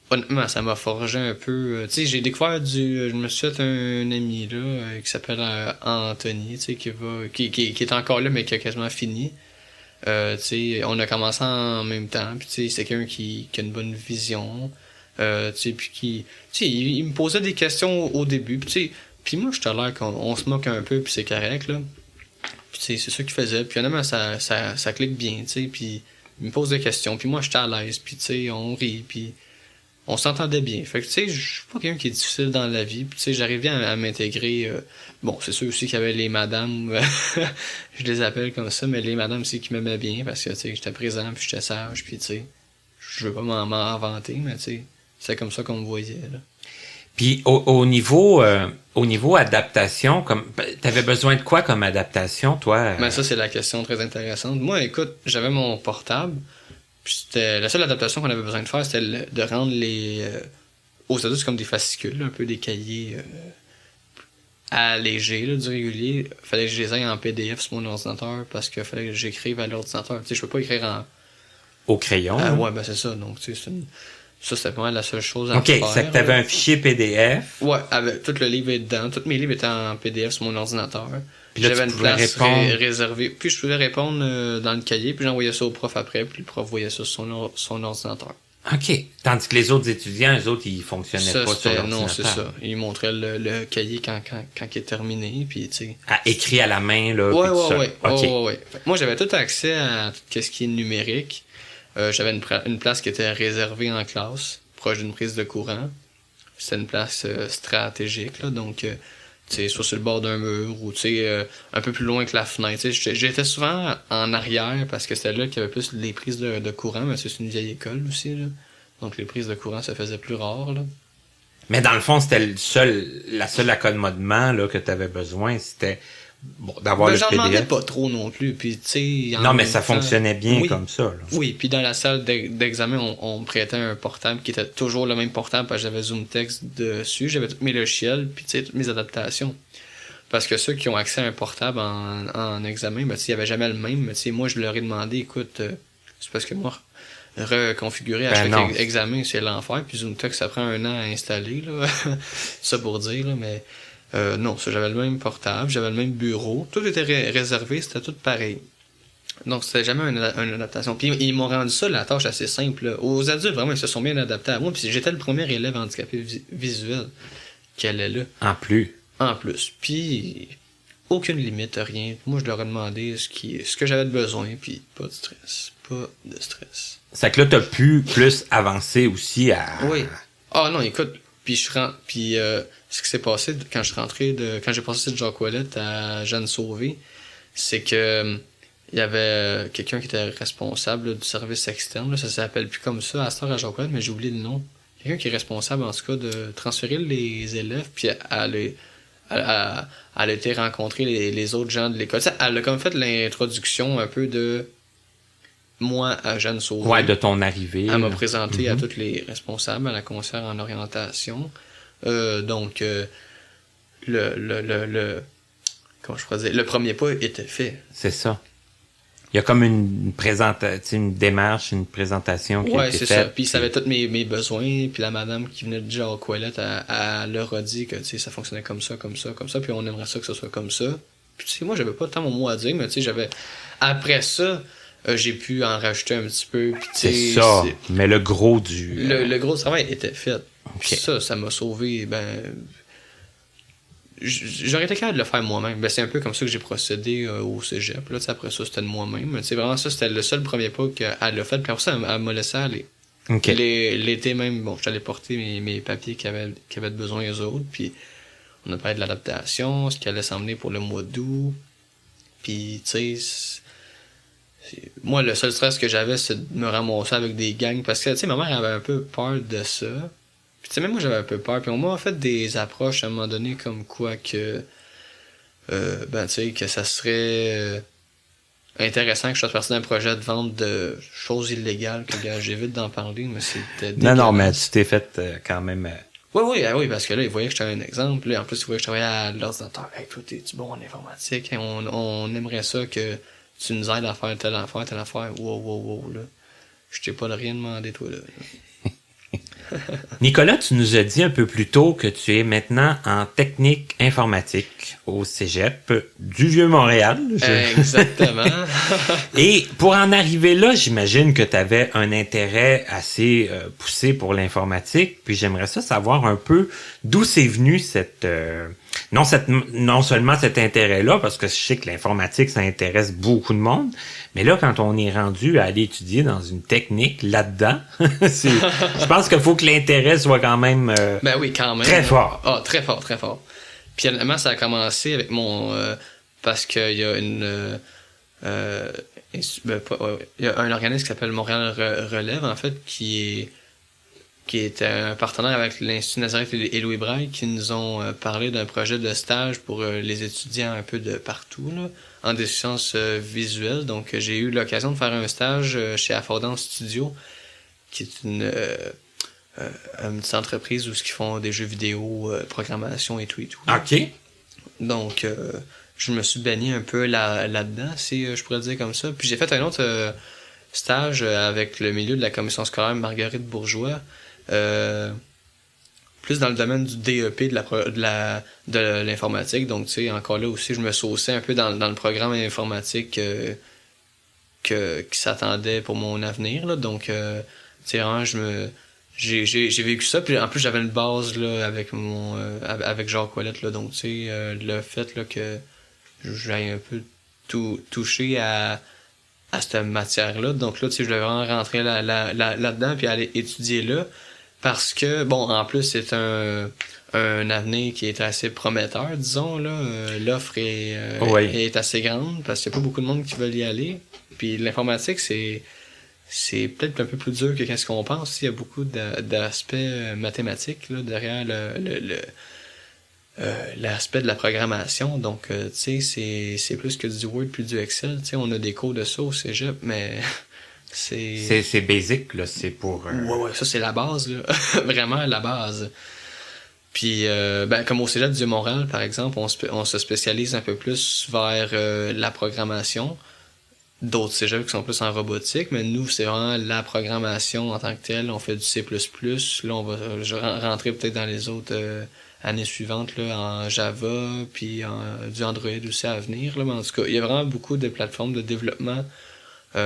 [SPEAKER 4] honnêtement, ça m'a forgé un peu. Tu sais, j'ai découvert je me suis fait un ami, là, qui s'appelle Anthony, tu sais, qui est encore là, mais qui a quasiment fini. Tu sais, on a commencé en même temps, puis tu sais, c'est quelqu'un qui a une bonne vision, tu sais, puis tu sais, il me posait des questions au début, puis tu sais, puis moi, je tolère qu'on se moque un peu, puis c'est correct, là. Puis tu sais, c'est ça qu'il faisait, puis honnêtement, ça clique bien, tu sais, puis il me pose des questions, puis moi, j'étais à l'aise, puis tu sais, on rit, puis on s'entendait bien. Fait que, tu sais, je suis pas quelqu'un qui est difficile dans la vie. Puis, tu sais, j'arrivais à m'intégrer. Bon, c'est sûr aussi qu'il y avait les madames, je les appelle comme ça, mais les madames aussi qui m'aimaient bien parce que, tu sais, j'étais présent, puis j'étais sage, puis, tu sais, je veux pas m'en vanter, mais, tu sais, c'est comme ça qu'on me voyait, là.
[SPEAKER 3] Puis, au niveau adaptation, t'avais besoin de quoi comme adaptation, toi?
[SPEAKER 4] Ben, ça, c'est la question très intéressante. Moi, écoute, j'avais mon portable. Puis c'était la seule adaptation qu'on avait besoin de faire, c'était de rendre les aux adultes comme des fascicules, là, un peu des cahiers allégés là, du régulier. Fallait que je les aille en PDF sur mon ordinateur parce que fallait que j'écrive à l'ordinateur. Tu sais, je peux pas écrire
[SPEAKER 3] au crayon.
[SPEAKER 4] Ouais, ben c'est ça. Donc tu sais, ça c'était pas mal la seule chose à faire.
[SPEAKER 3] OK, c'est que t'avais un fichier PDF.
[SPEAKER 4] Ouais, avec tout le livre est dedans. Tous mes livres étaient en PDF sur mon ordinateur.
[SPEAKER 3] Puis là,
[SPEAKER 4] j'avais une place réservée. Puis je pouvais répondre dans le cahier, puis j'envoyais ça au prof après, puis le prof voyait ça sur son ordinateur.
[SPEAKER 3] OK. Tandis que les autres étudiants, eux autres, ils fonctionnaient pas sur l'ordinateur.
[SPEAKER 4] Non, c'est ça. Ils montraient le cahier quand il est terminé, puis tu sais...
[SPEAKER 3] Écrit à la main, là.
[SPEAKER 4] Ouais.
[SPEAKER 3] OK.
[SPEAKER 4] Ouais. Moi, j'avais tout accès à tout ce qui est numérique. J'avais une place qui était réservée en classe, proche d'une prise de courant. C'était une place stratégique, là, donc... tu sais, soit sur le bord d'un mur ou tu sais un peu plus loin que la fenêtre. Tu sais, j'étais souvent en arrière parce que c'était là qu'il y avait plus les prises de courant, mais c'est une vieille école aussi, là. Donc les prises de courant, ça faisait plus rare, là.
[SPEAKER 3] Mais dans le fond, c'était la seule accommodement là, que tu avais besoin, c'était d'avoir le
[SPEAKER 4] j'en
[SPEAKER 3] PDF.
[SPEAKER 4] demandais pas trop non plus. Puis, tu sais,
[SPEAKER 3] non, mais ça fonctionnait bien comme ça. Là.
[SPEAKER 4] Oui, puis dans la salle d'examen, on me prêtait un portable qui était toujours le même portable parce que j'avais ZoomText dessus, j'avais tous mes logiciels, puis tu sais, toutes mes adaptations. Parce que ceux qui ont accès à un portable en examen, ben, tu sais, il y avait jamais le même. Mais tu sais, moi, je leur ai demandé, écoute, c'est parce que moi, reconfigurer à chaque examen, c'est l'enfer. Puis ZoomText, ça prend 1 an à installer, là. Ça pour dire, là, mais... non, ça, j'avais le même portable, j'avais le même bureau. Tout était réservé, c'était tout pareil. Donc, c'était jamais une adaptation. Puis, ils m'ont rendu ça, la tâche assez simple. Là. Aux adultes, vraiment, ils se sont bien adaptés à moi. Puis, j'étais le premier élève handicapé visuel qui allait là.
[SPEAKER 3] En plus.
[SPEAKER 4] Puis, aucune limite, rien. Moi, je leur ai demandé ce que j'avais de besoin. Puis, pas de stress. C'est
[SPEAKER 3] que là, t'as pu plus avancer aussi à...
[SPEAKER 4] Oui. Ah non, écoute... Puis Puis ce qui s'est passé quand j'ai passé de Jacques Ouellette à Jeanne Sauvé, c'est que il y avait quelqu'un qui était responsable là, du service externe. Là, ça s'appelle plus comme ça à cette heure à Jacques Ouellette, mais j'ai oublié le nom. Quelqu'un qui est responsable en tout cas de transférer les élèves puis elle a été rencontrer les autres gens de l'école. Ça, elle a comme fait l'introduction un peu de moi à Jeanne Sauvé.
[SPEAKER 3] Ouais, de ton arrivée.
[SPEAKER 4] Elle m'a présenté à tous les responsables, à la conseillère en orientation. Donc, comment je pourrais dire, le premier pas était fait.
[SPEAKER 3] C'est ça. Il y a comme une démarche, une présentation qui a été faite. Ouais, c'est ça.
[SPEAKER 4] Puis, ça avait tous mes besoins. Puis, la madame qui venait de Jacques Ouellette, elle leur a dit que, tu sais, ça fonctionnait comme ça. Puis, on aimerait ça que ce soit comme ça. Puis, tu sais, moi, j'avais pas tant mon mot à dire, mais, tu sais, après ça, j'ai pu en rajouter un petit peu. Puis,
[SPEAKER 3] c'est ça. Mais le gros
[SPEAKER 4] le gros travail était fait.
[SPEAKER 3] Okay.
[SPEAKER 4] Puis ça m'a sauvé, j'aurais été capable de le faire moi-même. C'est un peu comme ça que j'ai procédé au cégep. Là, après ça, c'était de moi-même. Vraiment, ça, c'était le seul premier pas qu'elle a fait. Puis après ça, elle m'a laissé aller.
[SPEAKER 3] Okay.
[SPEAKER 4] L'été même, bon, j'allais porter mes papiers qui avaient besoin eux autres. Puis on a parlé de l'adaptation, ce qui allait s'emmener pour le mois d'août. Puis, tu sais, moi, le seul stress que j'avais, c'est de me ramasser avec des gangs. Parce que, tu sais, ma mère avait un peu peur de ça. Puis, tu sais, même moi, j'avais un peu peur. Puis, on m'a fait des approches à un moment donné comme quoi que, tu sais, que ça serait intéressant que je fasse partie d'un projet de vente de choses illégales. Que, j'évite d'en parler, mais c'était dégueulasse.
[SPEAKER 3] Non, mais tu t'es fait quand même...
[SPEAKER 4] Oui, parce que là, ils voyaient que j'étais un exemple. Là, en plus, ils voyaient que je travaillais à l'ordinateur. Hey, toi, t'es-tu bon en informatique? Hey, on aimerait ça que tu nous aides à faire telle affaire. Wow, là. Je t'ai pas rien demandé, toi, là.
[SPEAKER 3] Nicolas, tu nous as dit un peu plus tôt que tu es maintenant en technique informatique au Cégep du Vieux-Montréal.
[SPEAKER 4] Exactement.
[SPEAKER 3] Et pour en arriver là, j'imagine que tu avais un intérêt assez poussé pour l'informatique. Puis j'aimerais ça savoir un peu d'où c'est venu non seulement cet intérêt-là, parce que je sais que l'informatique, ça intéresse beaucoup de monde, mais là, quand on est rendu à aller étudier dans une technique là-dedans, je pense qu'il faut que l'intérêt soit quand même,
[SPEAKER 4] quand même
[SPEAKER 3] très fort.
[SPEAKER 4] Ah, très fort. Puis finalement, ça a commencé avec parce qu'il y a il y a un organisme qui s'appelle Montréal Relève, en fait, qui est un partenaire avec l'Institut Nazareth et Louis Braille, qui nous ont parlé d'un projet de stage pour les étudiants un peu de partout, là, en déficience visuelle. Donc, j'ai eu l'occasion de faire un stage chez Affordance Studio, qui est une petite entreprise où ils font des jeux vidéo, programmation et tout.
[SPEAKER 3] OK.
[SPEAKER 4] Donc, je me suis baigné un peu là-dedans, si je pourrais dire comme ça. Puis j'ai fait un autre stage avec le milieu de la commission scolaire Marguerite Bourgeois, plus dans le domaine du DEP de l'informatique. Donc, tu sais, encore là aussi, je me sauçais un peu dans le programme informatique qui s'attendait pour mon avenir, là. Donc, tu sais, vraiment, j'ai vécu ça. Puis en plus, j'avais une base là avec Jacques Ouellette, là. Donc, tu sais, le fait là que j'aille un peu toucher à cette matière-là. Donc là, tu sais, je devais vraiment rentrer là-dedans puis aller étudier là. Parce que, bon, en plus, c'est un avenir qui est assez prometteur, disons, là. L'offre est assez grande parce qu'il n'y a pas beaucoup de monde qui veulent y aller. Puis l'informatique, c'est peut-être un peu plus dur que qu'est-ce qu'on pense. Il y a beaucoup d'aspects mathématiques là, derrière l'aspect de la programmation. Donc, tu sais, c'est plus que du Word puis du Excel. Tu sais, on a des cours de ça au cégep, mais
[SPEAKER 3] c'est basic, là. C'est pour...
[SPEAKER 4] Ouais, ça, c'est la base, là. Vraiment la base. Puis, comme au cégep du Montréal, par exemple, on se spécialise un peu plus vers la programmation. D'autres cégeps qui sont plus en robotique, mais nous, c'est vraiment la programmation en tant que telle. On fait du C++. Là, on va rentrer peut-être dans les autres années suivantes là, en Java, puis du Android aussi à venir. Là. Mais en tout cas, il y a vraiment beaucoup de plateformes de développement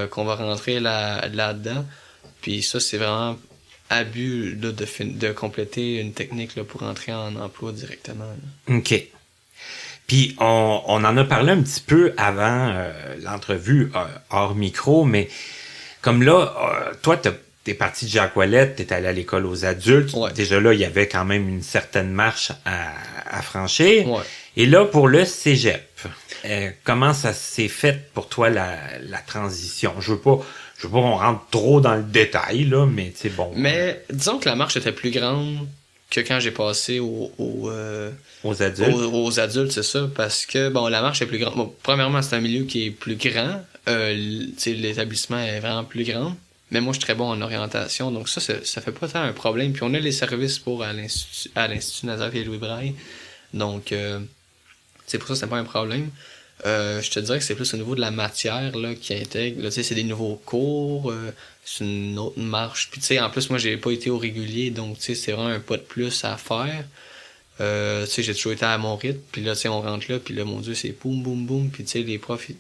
[SPEAKER 4] qu'on va rentrer là-dedans. Puis ça, c'est vraiment abus là, de compléter une technique là, pour entrer en emploi directement. Là.
[SPEAKER 3] OK. Puis on en a parlé un petit peu avant l'entrevue hors micro, mais comme là, toi, t'es parti de Jacques Ouellet, t'es allé à l'école aux adultes.
[SPEAKER 4] Ouais.
[SPEAKER 3] Déjà là, il y avait quand même une certaine marche à franchir.
[SPEAKER 4] Ouais.
[SPEAKER 3] Et là, pour le cégep, comment ça s'est fait pour toi la transition? Je veux pas qu'on rentre trop dans le détail, là, mais c'est bon.
[SPEAKER 4] Mais disons que la marche était plus grande que quand j'ai passé
[SPEAKER 3] aux adultes.
[SPEAKER 4] aux adultes, c'est ça, parce que bon, la marche est plus grande. Bon, premièrement, c'est un milieu qui est plus grand. L'établissement est vraiment plus grand. Mais moi, je suis très bon en orientation, donc ça fait pas tant un problème. Puis on a les services à l'Institut Nazareth et Louis Braille. Donc, c'est pour ça que c'est pas un problème. Je te dirais que c'est plus au niveau de la matière là, qui intègre. Là, c'est des nouveaux cours, c'est une autre marche. Puis tu sais, en plus, moi, j'ai pas été au régulier, donc tu sais, c'est vraiment un pas de plus à faire. Tu sais, j'ai toujours été à mon rythme, puis là, tu sais, on rentre là, puis là, mon Dieu, c'est boum, boum, boum, puis tu sais, les profs, tu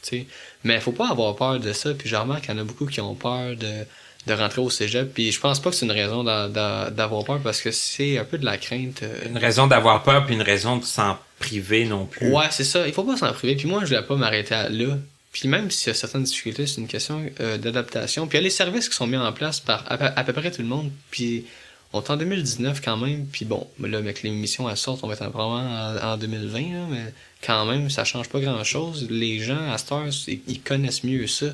[SPEAKER 4] sais. Mais faut pas avoir peur de ça, puis je remarque qu'il y en a beaucoup qui ont peur de rentrer au cégep, puis je pense pas que c'est une raison d'avoir peur, parce que c'est un peu de la crainte.
[SPEAKER 3] Une raison d'avoir peur, puis une raison de s'en priver non plus.
[SPEAKER 4] Ouais, c'est ça, il faut pas s'en priver, puis moi, je voulais pas m'arrêter là. Puis même s'il y a certaines difficultés, c'est une question d'adaptation. Puis il y a les services qui sont mis en place par à peu près tout le monde, puis on est en 2019 quand même, puis bon, là, avec l'émission elle sort, on va être vraiment en 2020, là, mais quand même, ça change pas grand-chose. Les gens, à cette heure, ils connaissent mieux ça,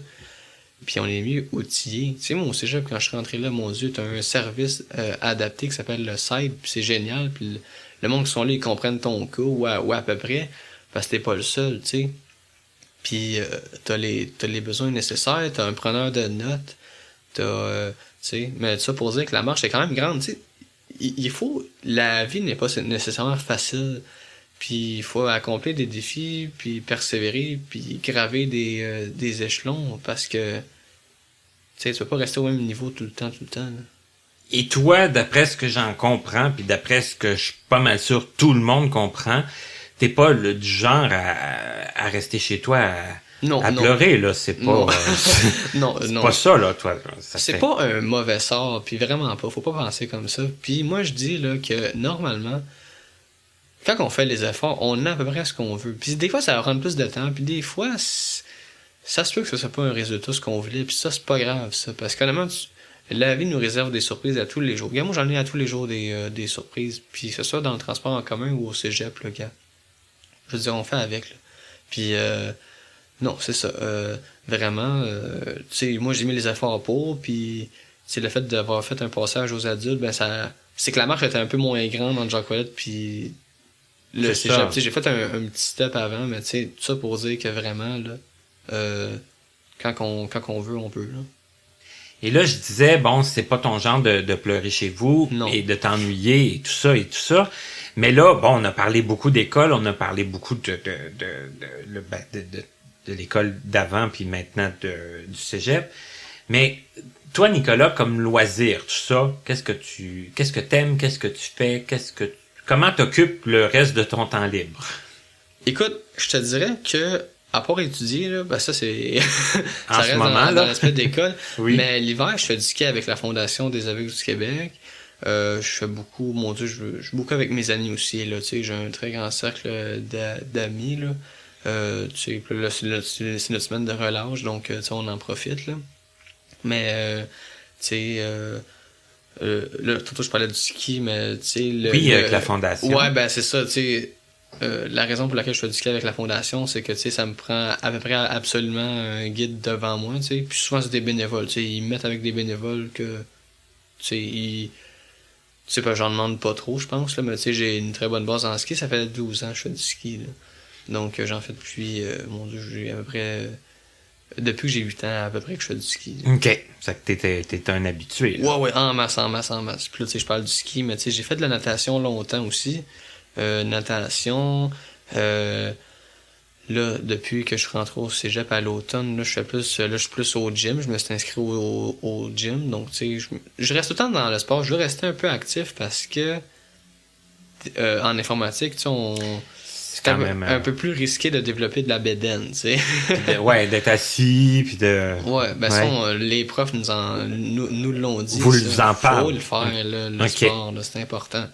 [SPEAKER 4] puis on est mieux outillés. Tu sais, moi, au cégep, quand je suis rentré là, mon Dieu, t'as un service adapté qui s'appelle le SIDE, puis c'est génial, puis le monde qui sont là, ils comprennent ton cas, ou à peu près, parce que t'es pas le seul, tu sais. Puis t'as les besoins nécessaires, t'as un preneur de notes, tu sais, mais ça pour dire que la marche est quand même grande, tu sais. Il faut, la vie n'est pas nécessairement facile, puis il faut accomplir des défis, puis persévérer, puis graver des échelons, parce que, tu sais, tu peux pas rester au même niveau tout le temps, là.
[SPEAKER 3] Et toi, d'après ce que j'en comprends, puis d'après ce que je suis pas mal sûr tout le monde comprend, t'es pas du genre à rester chez toi à pleurer, là. C'est pas...
[SPEAKER 4] Non.
[SPEAKER 3] c'est pas ça, là, toi.
[SPEAKER 4] C'est pas un mauvais sort, puis vraiment pas. Faut pas penser comme ça. Puis moi, je dis là que normalement, quand on fait les efforts, on a à peu près ce qu'on veut. Puis des fois, ça va prendre plus de temps, puis des fois, ça se peut que ce soit pas un résultat ce qu'on voulait, puis ça, c'est pas grave, ça. Parce qu'honnêtement, la vie nous réserve des surprises à tous les jours. Regarde, moi, j'en ai à tous les jours des surprises, puis que ce soit dans le transport en commun ou au cégep, là, gars. Je veux dire, on fait avec, là. Puis, non, c'est ça. Vraiment, tu sais, moi, j'ai mis les efforts pour, puis, c'est le fait d'avoir fait un passage aux adultes, ben, c'est que la marche était un peu moins grande entre Jacques Ouellet, puis le cégep. Tu sais, j'ai fait un petit step avant, mais tu sais, tout ça pour dire que vraiment, là, quand on veut, on peut, là.
[SPEAKER 3] Et là, je disais, bon, c'est pas ton genre de pleurer chez vous
[SPEAKER 4] Non.
[SPEAKER 3] et de t'ennuyer et tout ça. Mais là, bon, on a parlé beaucoup d'école, on a parlé beaucoup de l'école d'avant puis maintenant du cégep. Mais toi, Nicolas, comme loisir, tout ça, qu'est-ce que t'aimes, qu'est-ce que tu fais, comment t'occupes le reste de ton temps libre?
[SPEAKER 4] Écoute, je te dirais que à part étudier, là, ben ça c'est
[SPEAKER 3] En
[SPEAKER 4] ça
[SPEAKER 3] ce
[SPEAKER 4] reste
[SPEAKER 3] moment,
[SPEAKER 4] dans l'aspect d'école.
[SPEAKER 3] Oui.
[SPEAKER 4] Mais l'hiver, je fais du ski avec la Fondation des aveugles du Québec. Je fais beaucoup, mon Dieu, je joue beaucoup avec mes amis aussi, là, tu sais, j'ai un très grand cercle d'amis, là. Tu sais, là, c'est notre semaine de relâche, donc, tu sais, on en profite, là. Mais, tu sais, là, tantôt je parlais du ski, mais, tu sais,
[SPEAKER 3] oui, avec la Fondation.
[SPEAKER 4] Ouais, ben, c'est ça, tu sais. La raison pour laquelle je fais du ski avec la Fondation, c'est que, tu sais, ça me prend à peu près absolument un guide devant moi, tu sais. Puis souvent, c'est des bénévoles, tu sais. Ils me mettent avec des bénévoles que, tu sais, tu sais, pas, j'en demande pas trop, je pense, là, mais tu sais, j'ai une très bonne base en ski. Ça fait 12 ans que je fais du ski, là. Donc, j'en fais depuis, mon Dieu, j'ai à peu près... depuis que j'ai 8 ans, à peu près, que je fais du ski. Là.
[SPEAKER 3] OK. Ça que t'es un habitué, là.
[SPEAKER 4] Ouais, en masse. Puis là, tu sais, je parle du ski, mais tu sais, j'ai fait de la natation longtemps aussi. Natation... là, depuis que je suis rentré au cégep à l'automne, là, je suis plus au gym. Je me suis inscrit au gym. Donc, tu sais, je reste tout le temps dans le sport. Je veux rester un peu actif parce que en informatique, tu sais, c'est
[SPEAKER 3] quand même
[SPEAKER 4] un peu plus risqué de développer de la bédaine, tu sais.
[SPEAKER 3] Ouais, d'être assis, puis de...
[SPEAKER 4] Ouais, ben ça, les profs nous l'ont dit.
[SPEAKER 3] Vous en parlez.
[SPEAKER 4] Faut le faire, là, le sport, là, c'est important.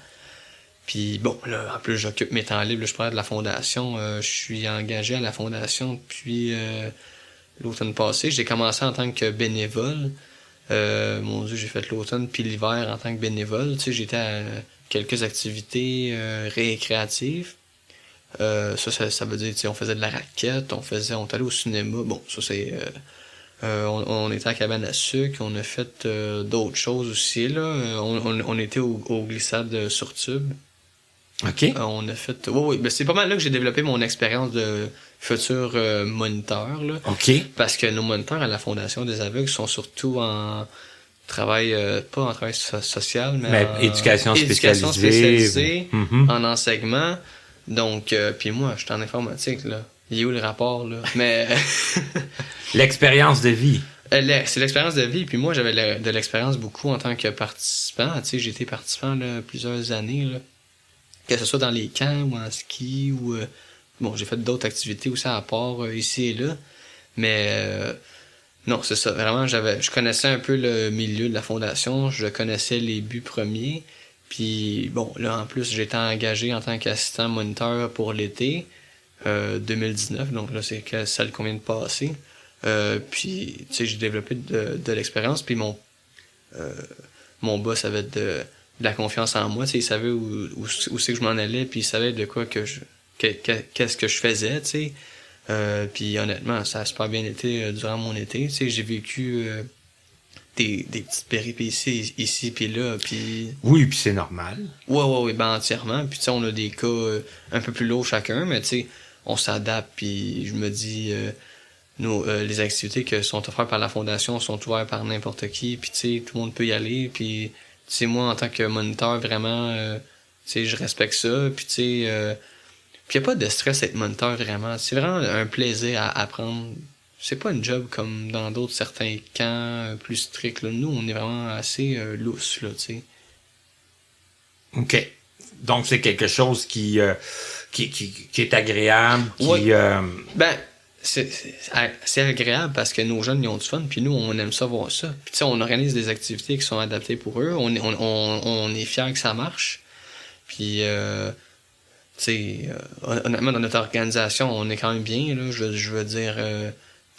[SPEAKER 4] Puis bon, là, en plus, j'occupe mes temps libres. Là, je parle de la Fondation. Je suis engagé à la Fondation depuis l'automne passé. J'ai commencé en tant que bénévole. Mon Dieu, j'ai fait l'automne puis l'hiver en tant que bénévole. Tu sais, j'étais à quelques activités récréatives. Ça veut dire, tu sais, on faisait de la raquette, on est allé au cinéma. Bon, ça c'est... on était à Cabane à sucre, on a fait d'autres choses aussi, là. On était au glissade sur tube.
[SPEAKER 3] OK.
[SPEAKER 4] On a fait... Oui, ben c'est pas mal là que j'ai développé mon expérience de futur moniteur, là.
[SPEAKER 3] OK.
[SPEAKER 4] Parce que nos moniteurs à la Fondation des aveugles sont surtout en travail, pas en travail social, mais en
[SPEAKER 3] éducation
[SPEAKER 4] éducation
[SPEAKER 3] spécialisée.
[SPEAKER 4] spécialisée, en enseignement. Donc, puis moi, je suis en informatique, là. Il est où le rapport, là? Mais...
[SPEAKER 3] L'expérience de vie.
[SPEAKER 4] C'est l'expérience de vie, puis moi, j'avais de l'expérience beaucoup en tant que participant. Tu sais, j'ai été participant, là, plusieurs années, là. Que ce soit dans les camps ou en ski ou... bon, j'ai fait d'autres activités aussi à part ici et là. Mais... non, c'est ça. Vraiment, je connaissais un peu le milieu de la fondation. Je connaissais les buts premiers. Puis, bon, là, en plus, j'ai été engagé en tant qu'assistant moniteur pour l'été 2019. Donc là, c'est celle qu'on vient de passer. Puis, tu sais, j'ai développé de l'expérience. Puis mon boss avait de la confiance en moi. Tu sais, il savait où c'est que je m'en allais. Puis il savait de quoi qu'est-ce que je faisais, tu sais. Puis honnêtement, ça a super bien été durant mon été. Tu sais, j'ai vécu des petites péripéties ici puis là, puis...
[SPEAKER 3] Oui, puis c'est normal.
[SPEAKER 4] Ouais, ben entièrement. Puis tu sais, on a des cas un peu plus lourds chacun, mais tu sais, on s'adapte, puis je me dis... les activités qui sont offertes par la Fondation sont ouvertes par n'importe qui, puis tu sais, tout le monde peut y aller, puis tu sais, moi, en tant que moniteur, vraiment, tu sais, je respecte ça, puis tu sais... puis y a pas de stress à être moniteur, vraiment. C'est vraiment un plaisir à apprendre. C'est pas une job comme dans d'autres certains camps plus stricts, là. Nous, on est vraiment assez loose, là, tu sais.
[SPEAKER 3] OK. Donc, c'est quelque chose qui est agréable, qui...
[SPEAKER 4] Oui. Ben, c'est agréable parce que nos jeunes, ils ont du fun, puis nous, on aime ça voir ça. Puis tu sais, on organise des activités qui sont adaptées pour eux. On est fiers que ça marche. Puis... tu sais, honnêtement, dans notre organisation, on est quand même bien, là. Je veux dire,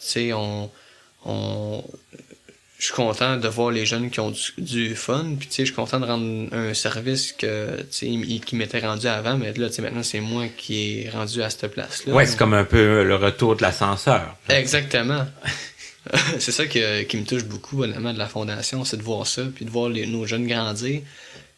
[SPEAKER 4] tu sais, je suis content de voir les jeunes qui ont du fun, puis tu sais, je suis content de rendre un service que, tu sais, qui m'était rendu avant, mais là, tu sais, maintenant, c'est moi qui est rendu à cette place-là.
[SPEAKER 3] Ouais, c'est comme un peu le retour de l'ascenseur.
[SPEAKER 4] Exactement. C'est ça qui me touche beaucoup, honnêtement, de la Fondation, c'est de voir ça, puis de voir nos jeunes grandir.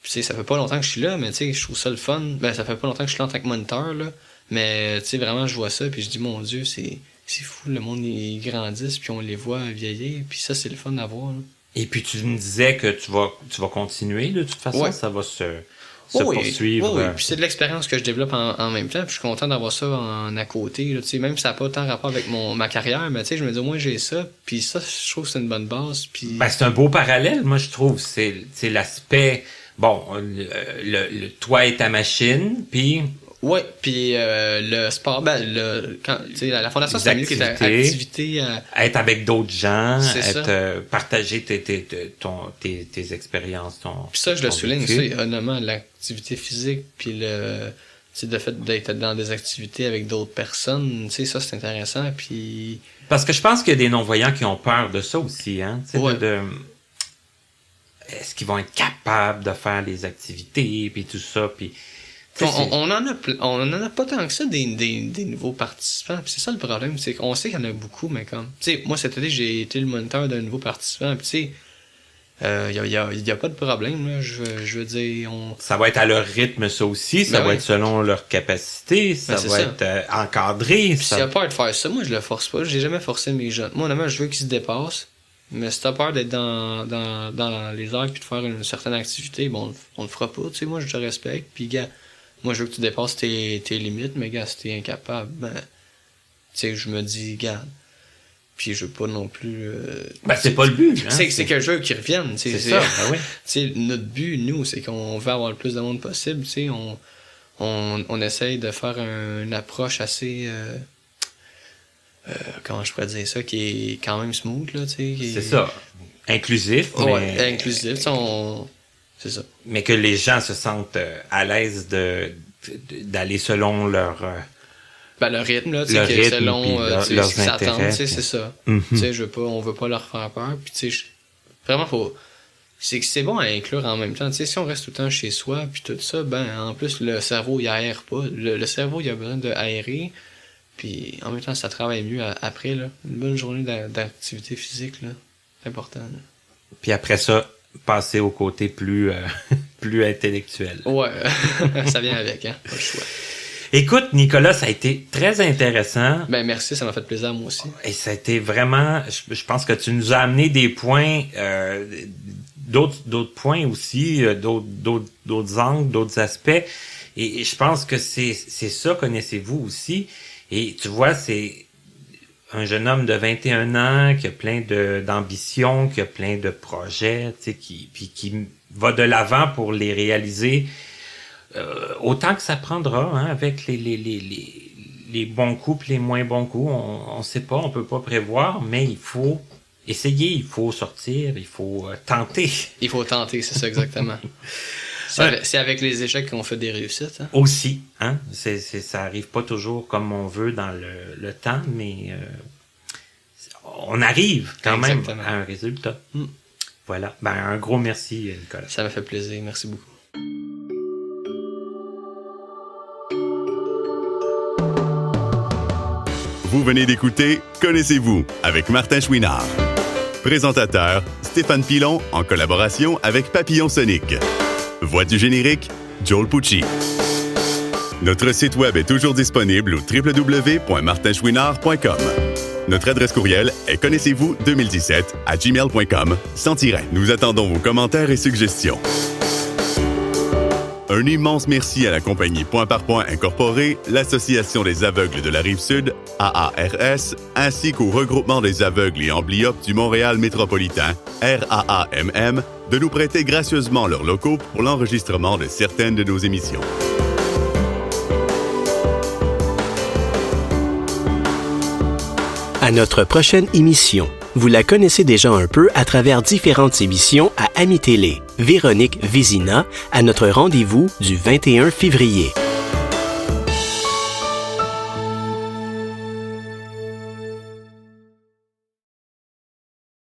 [SPEAKER 4] Puis tu sais, ça fait pas longtemps que je suis là, mais tu sais, je trouve ça le fun. Ben, ça fait pas longtemps que je suis là en tant que moniteur, là. Mais tu sais, vraiment, je vois ça, puis je dis, mon Dieu, c'est fou, le monde, ils grandissent, puis on les voit vieillir, puis ça, c'est le fun à voir, là.
[SPEAKER 3] Et puis tu me disais que tu vas continuer, de toute façon,
[SPEAKER 4] ouais.
[SPEAKER 3] Ça va se poursuivre.
[SPEAKER 4] Oui, puis c'est de l'expérience que je développe en même temps, puis je suis content d'avoir ça à côté, là, tu sais, même si ça n'a pas tant rapport avec ma carrière, mais tu sais, je me dis, moi, j'ai ça, puis ça, je trouve que c'est une bonne base, puis...
[SPEAKER 3] Ben, c'est un beau parallèle, moi, je trouve. C'est l'aspect... Bon, le toi et ta machine, puis...
[SPEAKER 4] Ouais, puis le sport, ben, quand, tu sais, la Fondation, c'est mieux qui est activité...
[SPEAKER 3] être avec d'autres gens,
[SPEAKER 4] partager
[SPEAKER 3] tes expériences,
[SPEAKER 4] puis ça, je le souligne,
[SPEAKER 3] vécu.
[SPEAKER 4] ça, honnêtement, l'activité physique, puis le fait d'être dans des activités avec d'autres personnes, tu sais, ça, c'est intéressant, puis...
[SPEAKER 3] Parce que je pense qu'il y a des non-voyants qui ont peur de ça aussi, hein, tu sais,
[SPEAKER 4] ouais.
[SPEAKER 3] Est-ce qu'ils vont être capables de faire des activités, puis tout ça, puis...
[SPEAKER 4] On en a pas tant que ça des nouveaux participants. Puis c'est ça le problème, c'est qu'on sait qu'il y en a beaucoup, mais comme... Tu sais, moi cet été, j'ai été le moniteur d'un nouveau participant, puis tu sais, y a pas de problème, là, je veux dire,
[SPEAKER 3] Ça va être à leur rythme, ça aussi, ça va être selon leur capacité, ça va être encadré.
[SPEAKER 4] Puis s'il y a peur de faire ça, moi je le force pas, j'ai jamais forcé mes jeunes. Moi, honnêtement, je veux qu'ils se dépassent. Mais si t'as peur d'être dans les heures puis de faire une certaine activité, bon, on le fera pas, tu sais, moi je te respecte, puis gars, moi je veux que tu dépasses tes limites, mais gars, si t'es incapable, ben, tu sais, je me dis, gars, puis je veux pas non plus...
[SPEAKER 3] ben, c'est pas le but, hein.
[SPEAKER 4] C'est que je veux qu'ils reviennent, tu sais.
[SPEAKER 3] C'est ça, ben oui.
[SPEAKER 4] Tu sais, notre but, nous, c'est qu'on veut avoir le plus de monde possible, tu sais, on essaye de faire une approche assez... comment je pourrais dire ça, qui est quand même smooth, là, tu sais.
[SPEAKER 3] C'est ça. Inclusif,
[SPEAKER 4] ouais, mais... inclusif, c'est ça.
[SPEAKER 3] Mais que les gens se sentent à l'aise d'aller selon leur...
[SPEAKER 4] le rythme, là, tu sais, selon
[SPEAKER 3] leurs
[SPEAKER 4] ce qu'ils
[SPEAKER 3] intérêts,
[SPEAKER 4] s'attendent, tu sais, c'est ça.
[SPEAKER 3] Mm-hmm.
[SPEAKER 4] Tu sais, on veut pas leur faire peur, puis tu sais, Vraiment, c'est bon à inclure en même temps. Tu sais, si on reste tout le temps chez soi, puis tout ça, en plus, le cerveau, il aère pas. Le cerveau, il a besoin d'aérer, puis en même temps, ça travaille mieux après, là. Une bonne journée d'activité physique, là, c'est important, là.
[SPEAKER 3] Puis après ça, passer au côté plus intellectuel.
[SPEAKER 4] Ouais, ça vient avec, hein, pas le choix.
[SPEAKER 3] Écoute, Nicolas, ça a été très intéressant.
[SPEAKER 4] Merci, ça m'a fait plaisir, moi aussi.
[SPEAKER 3] Et ça a été vraiment, je pense que tu nous as amené des points, d'autres points aussi, d'autres angles, d'autres aspects. Et je pense que c'est ça, connaissez-vous aussi. Et tu vois, c'est un jeune homme de 21 ans qui a plein d'ambitions, qui a plein de projets, tu sais, qui va de l'avant pour les réaliser autant que ça prendra, hein, avec les bons coups et les moins bons coups. On sait pas, on peut pas prévoir, mais il faut essayer, il faut sortir, il faut tenter. Il
[SPEAKER 4] faut tenter, c'est ça exactement. C'est avec les échecs qu'on fait des réussites. Hein?
[SPEAKER 3] Aussi, hein? Ça arrive pas toujours comme on veut dans le temps, mais on arrive quand même à un résultat. Voilà. Un gros merci, Nicolas.
[SPEAKER 4] Ça m'a fait plaisir. Merci beaucoup.
[SPEAKER 1] Vous venez d'écouter Connaissez-vous avec Martin Chouinard. Présentateur, Stéphane Pilon en collaboration avec Papillon Sonic. Voix du générique, Joel Pucci. Notre site web est toujours disponible au www.martinchouinard.com. Notre adresse courriel est connaissez-vous2017@gmail.com sans tiret. Nous attendons vos commentaires et suggestions. Un immense merci à la compagnie Point par Point Incorporée, l'Association des aveugles de la Rive-Sud, AARS, ainsi qu'au Regroupement des aveugles et amblyopes du Montréal métropolitain, RAAMM, de nous prêter gracieusement leurs locaux pour l'enregistrement de certaines de nos émissions.
[SPEAKER 2] À notre prochaine émission. Vous la connaissez déjà un peu à travers différentes émissions à Ami Télé. Véronique Vézina à notre rendez-vous du 21 février.